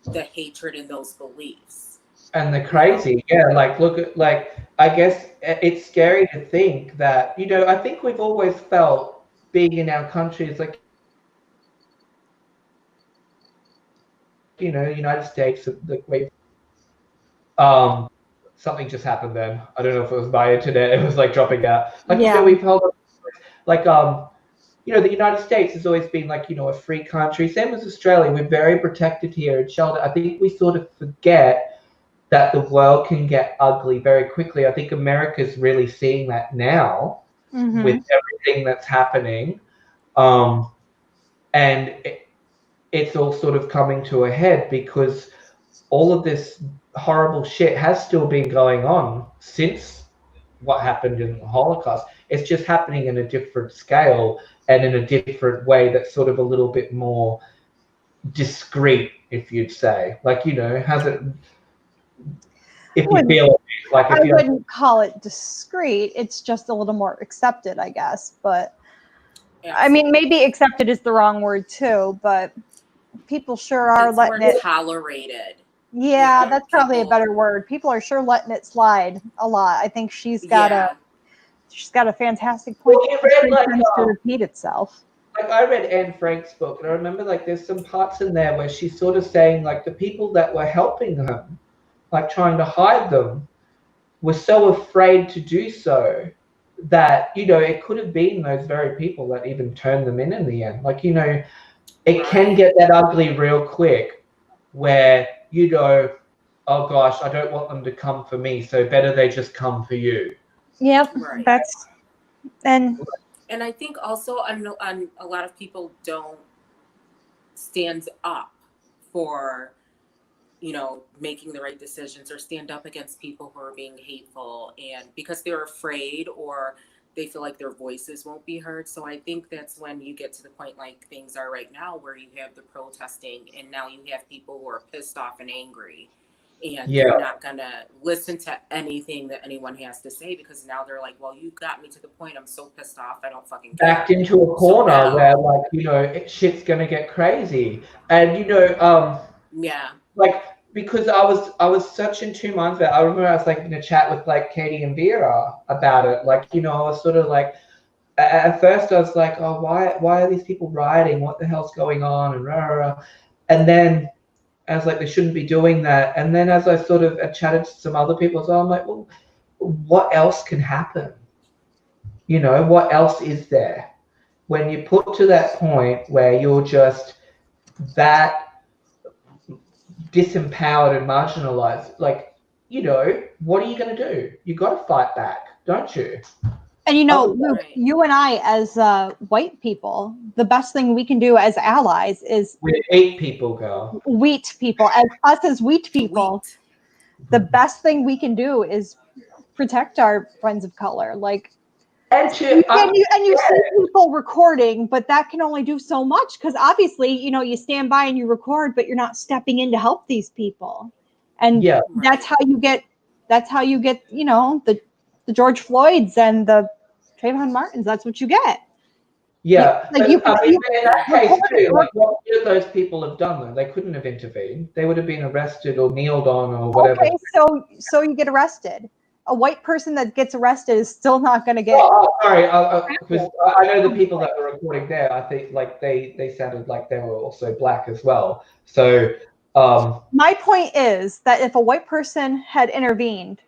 the hatred and those beliefs. And the crazy, look at, I guess it's scary to think that, I think we've always felt being in our country is like, United States, something just happened then. I don't know if it was my internet, it was like dropping out. We've held, the United States has always been a free country, same as Australia. We're very protected here and sheltered. I think we sort of forget that the world can get ugly very quickly. I think America's really seeing that now with everything that's happening. And it's all sort of coming to a head because all of this horrible shit has still been going on since what happened in the Holocaust. It's just happening in a different scale and in a different way that's sort of a little bit more discreet, if you'd say. Has it... I wouldn't call it discreet. It's just a little more accepted, I guess. But I mean, maybe accepted is the wrong word too. But people sure are letting it tolerated. Yeah, that's probably a better word. People are sure letting it slide a lot. I think she's got a fantastic point. Well, tends to repeat itself. I read Anne Frank's book, and I remember there's some parts in there where she's sort of saying the people that were helping them, trying to hide them, were so afraid to do so that, it could have been those very people that even turned them in the end. It can get that ugly real quick where, oh gosh, I don't want them to come for me, so better they just come for you. Yep, right. And I think also a lot of people don't stand up for making the right decisions or stand up against people who are being hateful, and because they're afraid or they feel like their voices won't be heard. So I think that's when you get to the point like things are right now, where you have the protesting and now you have people who are pissed off and angry, and they're not gonna listen to anything that anyone has to say, because now they're like, well, you got me to the point, I'm so pissed off, I don't fucking care. Backed into a corner where shit's gonna get crazy. And because I was such in 2 months that I remember I was in a chat with Katie and Vera about it. I was sort of at first I was oh, why are these people rioting? What the hell's going on? And rah, rah, rah. And then I was they shouldn't be doing that. And then as I sort of chatted to some other people as well, I'm well, what else can happen? What else is there? When you put to that point where you're just that disempowered and marginalized, what are you going to do? You got to fight back, don't you? And Luke, you and I as white people, the best thing we can do as allies is we're wheat people, girl. Wheat people, as us as wheat people, the best thing we can do is protect our friends of color. Like, and you see people recording, but that can only do so much because obviously, you stand by and you record, but you're not stepping in to help these people. And that's how you get the George Floyds and the Trayvon Martins. That's what you get. Yeah, in that case too, like what would those people have done though? They couldn't have intervened. They would have been arrested or kneeled on or whatever. Okay, so you get arrested. A white person that gets arrested is still not going to get. Sorry, because I know the people that were recording there. I think like they sounded like they were also black as well. So my point is that if a white person had intervened,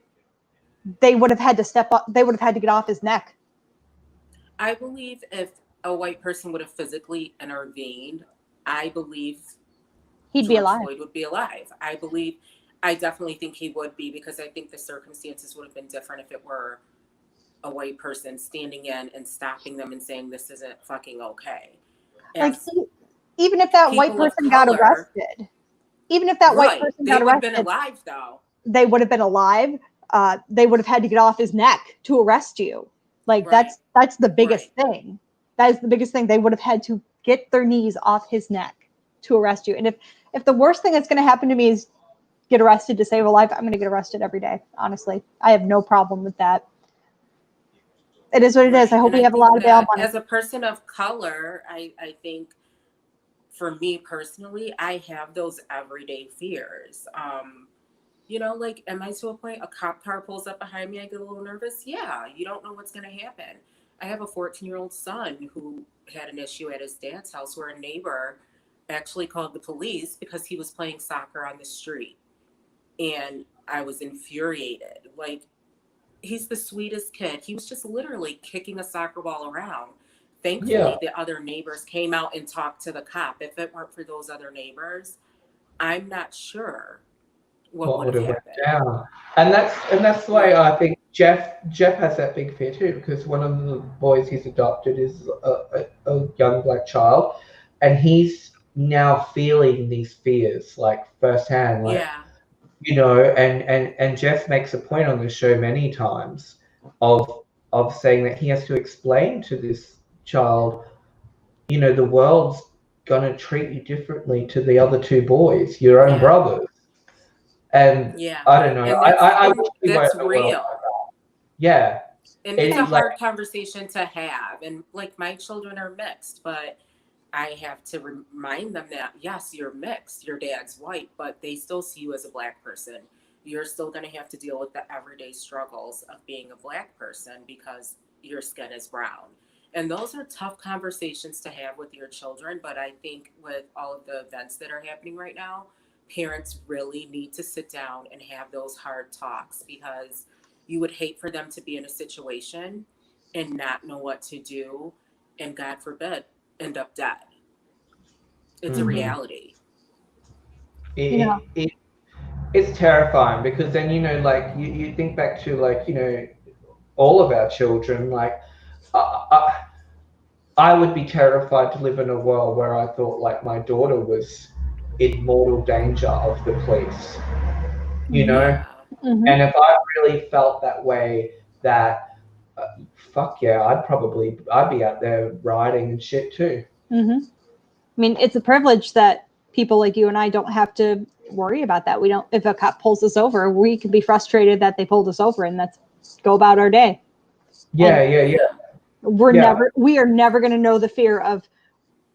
they would have had to step up. They would have had to get off his neck. I believe if a white person would have physically intervened, I believe he'd be alive. Floyd would be alive. I definitely think he would be, because I think the circumstances would have been different if it were a white person standing in and stopping them and saying this isn't fucking okay. Like, even if that white person got arrested, even if that white person got arrested, they would have been alive though. They would have been alive. They would have had to get off his neck to arrest you. Like that's the biggest thing. That is the biggest thing. They would have had to get their knees off his neck to arrest you. And if the worst thing that's going to happen to me is get arrested to save a life, I'm going to get arrested every day. Honestly, I have no problem with that. It is what it is. I hope we have a lot of bail money. As a person of color, I think for me personally, I have those everyday fears. Like, am I to a point a cop car pulls up behind me, I get a little nervous? Yeah, you don't know what's going to happen. I have a 14-year-old son who had an issue at his dad's house where a neighbor actually called the police because he was playing soccer on the street. And I was infuriated. Like, he's the sweetest kid. He was just literally kicking a soccer ball around. Thankfully, the other neighbors came out and talked to the cop. If it weren't for those other neighbors, I'm not sure what would have happened. Down. And that's why I think Jeff has that big fear too, because one of the boys he's adopted is a young black child, and he's now feeling these fears like firsthand. Like, and Jeff makes a point on the show many times of saying that he has to explain to this child, the world's gonna treat you differently to the other two boys, your own brothers. And I don't know. That's real. Yeah. And it's a hard conversation to have. And like, my children are mixed, but I have to remind them that, yes, you're mixed. Your dad's white, but they still see you as a black person. You're still going to have to deal with the everyday struggles of being a black person because your skin is brown. And those are tough conversations to have with your children. But I think with all of the events that are happening right now, parents really need to sit down and have those hard talks, because you would hate for them to be in a situation and not know what to do, and God forbid, end up dead. It's a reality. It's terrifying, because then, you think back to all of our children, I would be terrified to live in a world where I thought my daughter was in mortal danger of the police, and if I really felt that way, that I'd be out there riding and shit too. I mean, it's a privilege that people like you and I don't have to worry about that. We don't, if a cop pulls us over, we could be frustrated that they pulled us over, and let's go about our day. We are never going to know the fear of,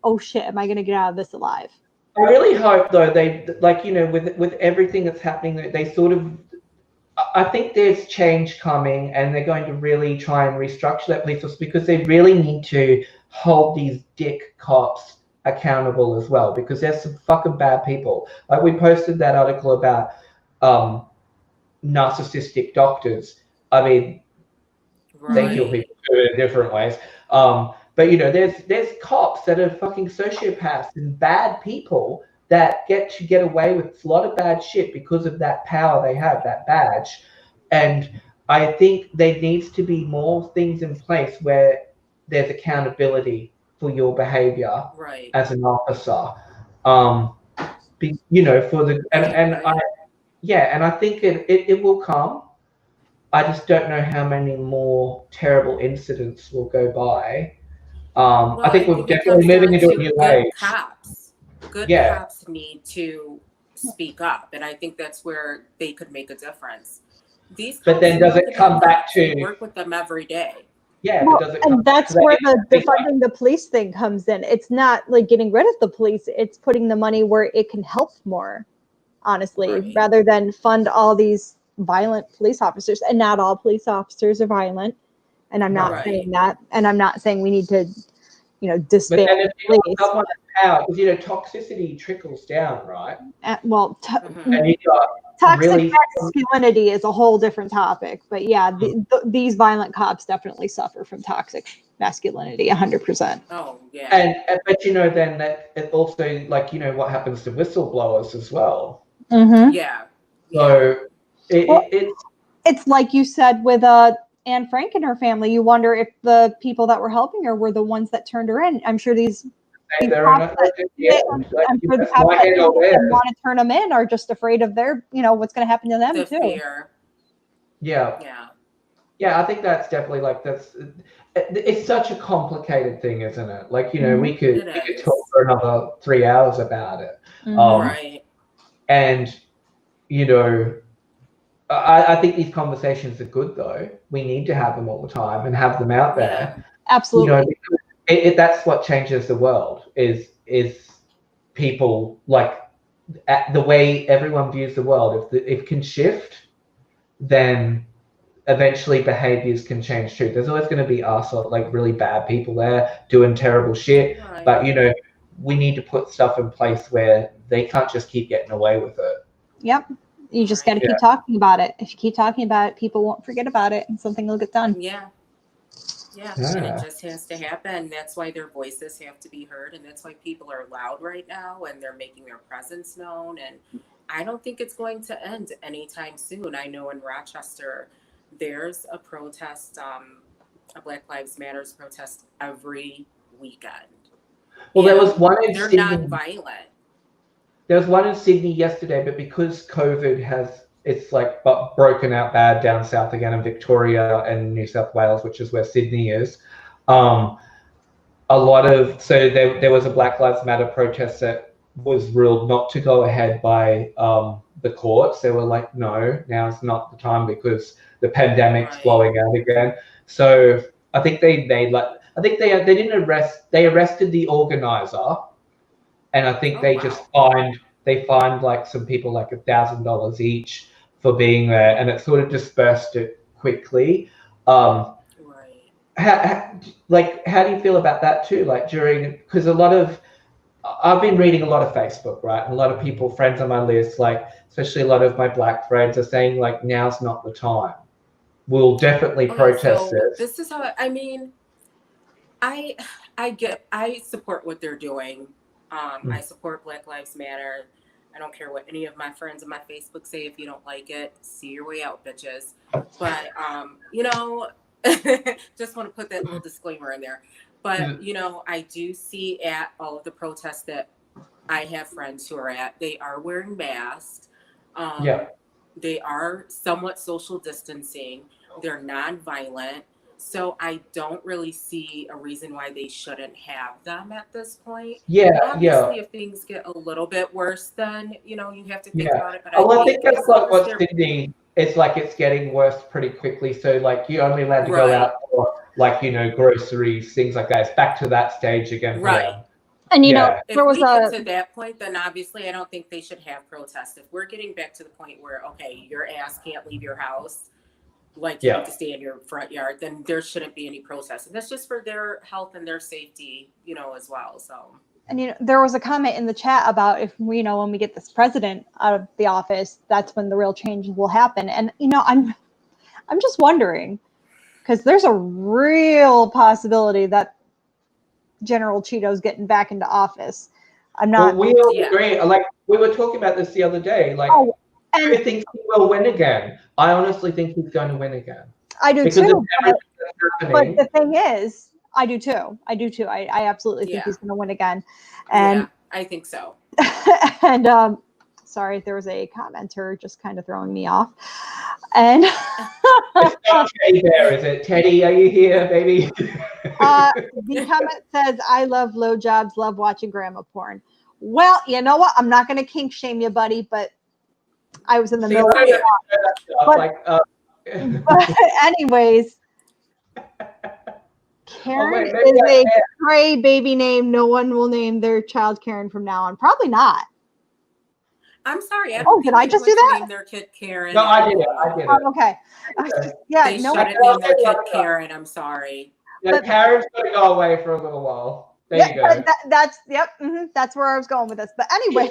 oh shit, am I going to get out of this alive? I really hope though they with everything that's happening, they sort of, I think there's change coming, and they're going to really try and restructure that police force, because they really need to hold these dick cops accountable as well, because there's some fucking bad people. Like, we posted that article about narcissistic doctors. I mean, they kill people in different ways. But there's cops that are fucking sociopaths and bad people that get away with a lot of bad shit because of that power they have, that badge. And I think there needs to be more things in place where there's accountability for your behavior as an officer. And I think it will come. I just don't know how many more terrible incidents will go by. I think we're definitely moving into a new age. Good cops need to speak up, and I think that's where they could make a difference. These but then does it come back to work with them every day? Yeah, well, but does it come and that's back to where that? the defunding the police thing comes in. It's not like getting rid of the police, it's putting the money where it can help more, honestly, rather than fund all these violent police officers. And not all police officers are violent, and I'm not saying that, and I'm not saying we need to, you know, disband police. Someone in power, because you know toxicity trickles down, right? Well, and you got toxic really masculinity is a whole different topic, but yeah, these violent cops definitely suffer from toxic masculinity, 100%. Oh yeah. And but you know then that it also, like, you know, what happens to whistleblowers as well. Mm-hmm. Yeah. So it's like you said with Anne Frank and her family. You wonder if the people that were helping her were the ones that turned her in. I'm sure these cops that want to turn them in are just afraid of their, you know, what's going to happen to them too. Fear. Yeah. I think that's definitely like it's such a complicated thing, isn't it? Like, you know, we could talk for another 3 hours about it. Right. And you know, I think these conversations are good though. We need to have them all the time and have them out there. Yeah. Absolutely. You know, that's what changes the world is people, like the way everyone views the world. If it can shift, then eventually behaviors can change too. There's always going to be us, or like really bad people there doing terrible shit. Right. But you know, we need to put stuff in place where they can't just keep getting away with it. Yep. You just got to keep talking about it. If you keep talking about it, people won't forget about it, and something will get done. Yeah. And it just has to happen. That's why their voices have to be heard, and that's why people are loud right now, and they're making their presence known. And I don't think it's going to end anytime soon. I know in Rochester, there's a protest, a Black Lives Matters protest every weekend. Well, there was one in They're Sydney. non-violent. There was one in Sydney yesterday, but because COVID it's like broken out bad down south again in Victoria and New South Wales, which is where Sydney is. So there was a Black Lives Matter protest that was ruled not to go ahead by the courts. They were like, no, now's not the time because the pandemic's blowing out again. So I think they arrested the organizer, and I think just fined like some people like $1,000 each for being there, and it sort of dispersed it quickly. How do you feel about that too? Like because I've been reading a lot of Facebook, right? And a lot of people, friends on my list, like especially a lot of my Black friends, are saying like now's not the time. We'll definitely protest this. This is how I mean. I support what they're doing. I support Black Lives Matter. I don't care what any of my friends on my Facebook say. If you don't like it, see your way out, bitches. But you know, just want to put that little disclaimer in there. But you know, I do see at all of the protests that I have friends who are at, they are wearing masks. They are somewhat social distancing. They're non-violent. So I don't really see a reason why they shouldn't have them at this point. Obviously, if things get a little bit worse, then you know you have to think about it. But I think that's like what Sydney. It's like it's getting worse pretty quickly. So like you're only allowed to go out for like, you know, groceries, things like that. It's back to that stage again. Right. And you know, if we get to that point, then obviously I don't think they should have protests. If we're getting back to the point where your ass can't leave your house, like you have to stay in your front yard, then there shouldn't be any protests. And that's just for their health and their safety, you know, as well. So. And you know, there was a comment in the chat about if we, you know, when we get this president out of the office, that's when the real change will happen. And you know, I'm just wondering, because there's a real possibility that General Cheeto's getting back into office. I'm not. Well, we all agree. Like we were talking about this the other day. Like, I think he will win again. I honestly think he's going to win again. I do too. But the thing is, I do too. I absolutely think he's going to win again. And I think so. And sorry, there was a commenter just kind of throwing me off. And It's not Teddy Bear, is it? Teddy, are you here, baby? the comment says, I love blowjobs, love watching grandma porn. Well, you know what? I'm not going to kink shame you, buddy, but I was in the middle of it. But anyways, Karen is a Cray baby name. No one will name their child Karen from now on. Probably not. I'm sorry. Did I just do that? Name their kid Karen. No, I did it. I did it. Oh, okay. They shouldn't name their kid Karen. I'm sorry. Yeah, Karen's going to go away for a little while. There you go. That's where I was going with this. But anyway.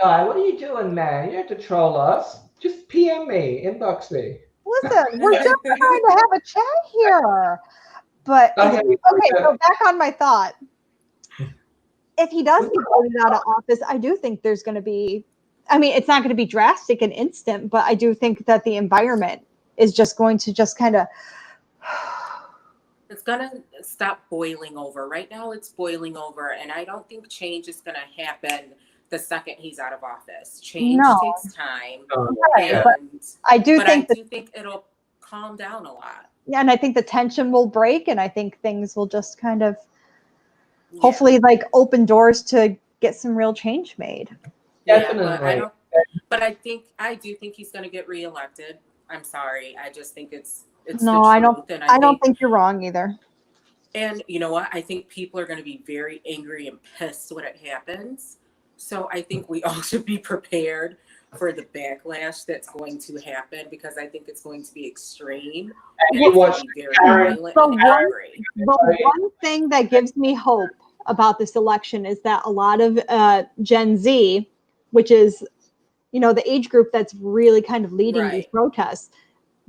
What are you doing, man? You have to troll us. Just PM me, inbox me. Listen, we're just trying to have a chat here. But okay, so back on my thought. If he does get voted out of office, I do think there's going to be, I mean, it's not going to be drastic and instant, but I do think that the environment is just going to just kind of. It's going to stop boiling over. Right now it's boiling over, and I don't think change is going to happen the second he's out of office. Change takes time. But I do think it'll calm down a lot. Yeah, and I think the tension will break, and I think things will just kind of hopefully like open doors to get some real change made. Definitely. But I do think he's going to get reelected. I'm sorry. I just think it's no, I don't. I don't think you're wrong either. And you know what? I think people are going to be very angry and pissed when it happens. So I think we all should be prepared for the backlash that's going to happen, because I think it's going to be extreme. The one thing that gives me hope about this election is that a lot of Gen Z, which is, the age group that's really kind of leading these protests,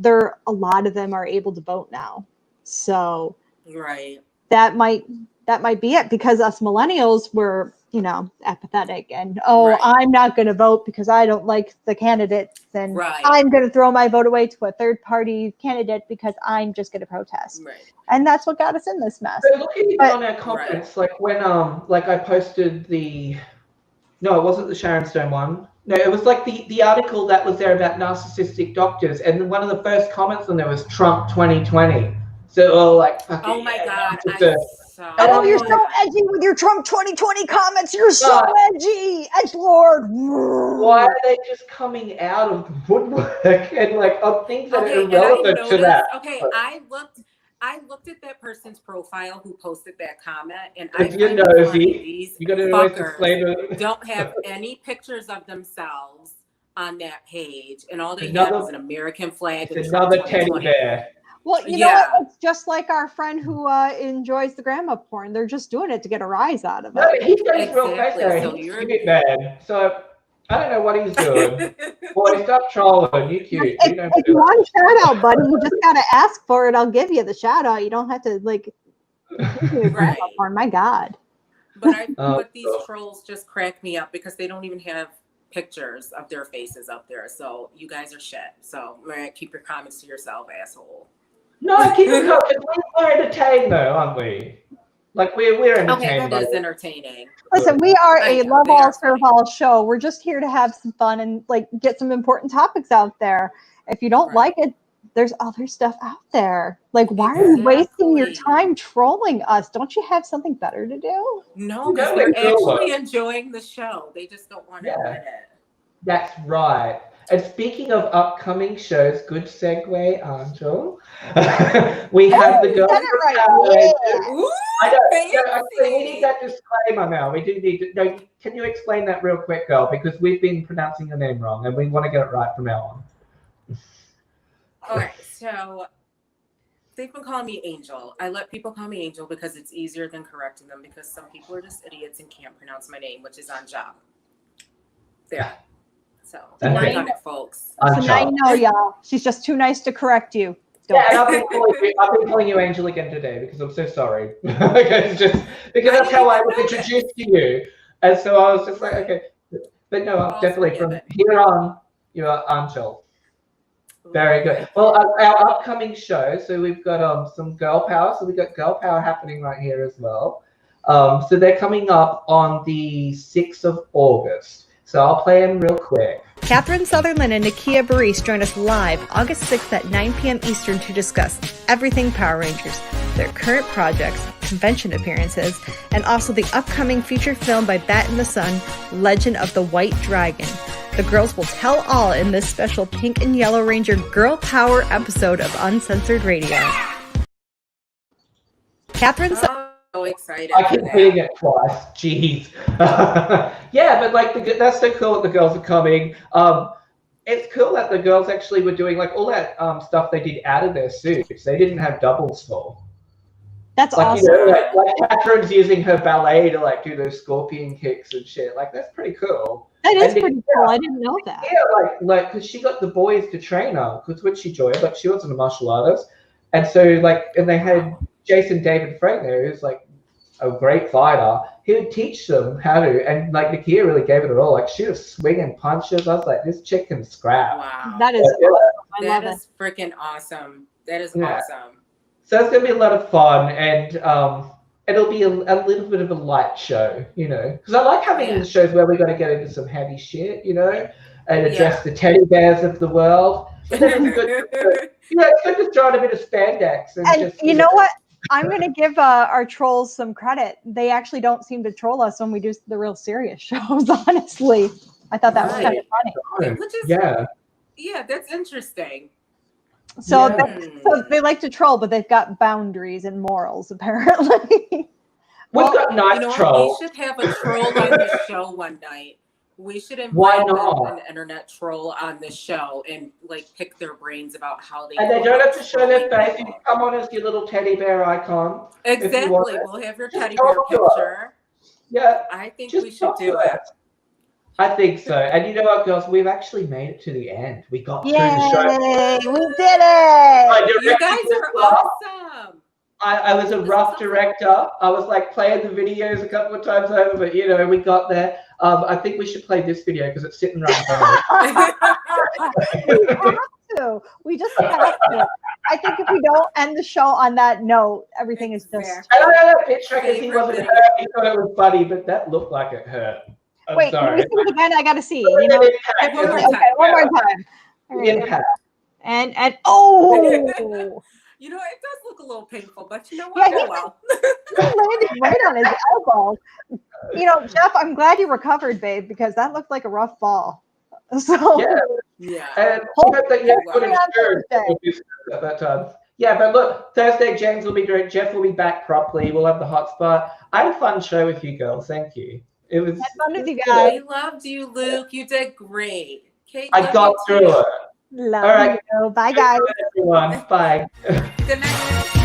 a lot of them are able to vote now. So that might be it, because us millennials were, apathetic and I'm not going to vote because I don't like the candidates, and I'm going to throw my vote away to a third party candidate because I'm just going to protest. And that's what got us in this mess. So looking on our comments, like when I posted it wasn't the Sharon Stone one. No, it was like the article that was there about narcissistic doctors, and one of the first comments on there was Trump 2020. So oh my God. You're so edgy with your Trump 2020 comments. You're so edgy, edgelord. Why are they just coming out of the woodwork and on things that are irrelevant to that? Okay, I looked at that person's profile who posted that comment, and you're nosy, you gotta fuckers don't have any pictures of themselves on that page, and all they have is an American flag. It's another teddy bear. Well, you know what? It's just like our friend who enjoys the grandma porn. They're just doing it to get a rise out of it. No, he goes real fast there. He's a bit bad. So I don't know what he's doing. Boy, stop trolling. You cute. If you want a shout out, buddy, you just gotta ask for it. I'll give you the shout out. You don't have to grandma porn. My God. But these trolls just crack me up because they don't even have pictures of their faces up there. So you guys are shit. So keep your comments to yourself, asshole. No, keep it going. We're entertained though, aren't we? We're entertained. Okay, that is entertaining. Listen, we are a love all, serve all show. We're just here to have some fun and get some important topics out there. If you don't like it, there's other stuff out there. Why are you wasting your time trolling us? Don't you have something better to do? No, because they're actually enjoying the show. They just don't want to admit it. That's right. And speaking of upcoming shows, good segue, Angel. We have the girl. We need that disclaimer now. We do need to. No, can you explain that real quick, girl? Because we've been pronouncing your name wrong, and we want to get it right from now on. Okay, so they've been calling me Angel. I let people call me Angel because it's easier than correcting them, because some people are just idiots and can't pronounce my name, which is Angel. There. So work on it, folks. So now you know, y'all. She's just too nice to correct you. Yeah, and I've been calling you Angel again today because I'm so sorry. because that's how I was introduced to you, and so I was just like, okay. But no, definitely from here on, you are Angel. Very good. Well, our upcoming show. So we've got some girl power. So we've got girl power happening right here as well. So they're coming up on the 6th of August. So I'll play them real quick. Catherine Sutherland and Nakia Baris join us live August 6th at 9 p.m. Eastern to discuss everything Power Rangers, their current projects, convention appearances, and also the upcoming feature film by Bat in the Sun, Legend of the White Dragon. The girls will tell all in this special Pink and Yellow Ranger Girl Power episode of Uncensored Radio. Catherine so excited. I keep hitting it twice. Jeez. Yeah, but like that's so cool that the girls are coming. It's cool that the girls actually were doing like all that stuff they did out of their suits. They didn't have doubles for. That's like, awesome. You know, like Catherine's using her ballet to like do those scorpion kicks and shit. Like that's pretty cool. That is pretty cool. I didn't know that. Yeah, like because she got the boys to train her, because which she joined, but she wasn't a martial artist, and so like, and they had Jason David Frank there, who's like a great fighter. He would teach them how to, and like Nakia really gave it a all. Like she was swinging punches. I was like, this chick can scrap. Wow, that is awesome. That is freaking awesome. That is awesome. So it's gonna be a lot of fun, and it'll be a little bit of a light show, you know, because I like having these shows where we got to get into some heavy shit, you know, and address the teddy bears of the world. But then it's good, it's good to throw in a bit of spandex. And just, you know what? I'm going to give our trolls some credit. They actually don't seem to troll us when we do the real serious shows, honestly. I thought that was kind of funny. Which is, yeah, that's interesting. So, so they like to troll, but they've got boundaries and morals, apparently. We've got nice trolls. We should have a troll on the show one night. We should invite an internet troll on the show and like pick their brains about how they. And they don't have to show their face. You can come on as your little teddy bear icon. Exactly. We'll have your teddy bear picture. Yeah. I think we should do it. I think so. And you know what, girls? We've actually made it to the end. We got through the show. We did it! You guys are awesome. I was a rough director. I was like playing the videos a couple of times over, but you know, we got there. I think we should play this video because it's sitting right in front of us. We just have to. I think if we don't end the show on that note, everything is just. I don't know that pitch track he wasn't hurt. He thought it was funny, but that looked like it hurt. Wait, sorry. Can we see it again? I gotta see. You know, one more time. Impact. And oh. You know, it does look a little painful, but you know what? Yeah, he landed right on his elbow. You know, Jeff, I'm glad you recovered, babe, because that looked like a rough ball. So yeah. And hope that you put at that time. Yeah, but look, Thursday, James will be doing. Jeff will be back properly. We'll have the hotspot. I had a fun show with you girls. Thank you. It was fun with you guys. We loved you, Luke. You did great. Kate, I got through it. Love you. Bye, guys. Everyone. Bye. Good night.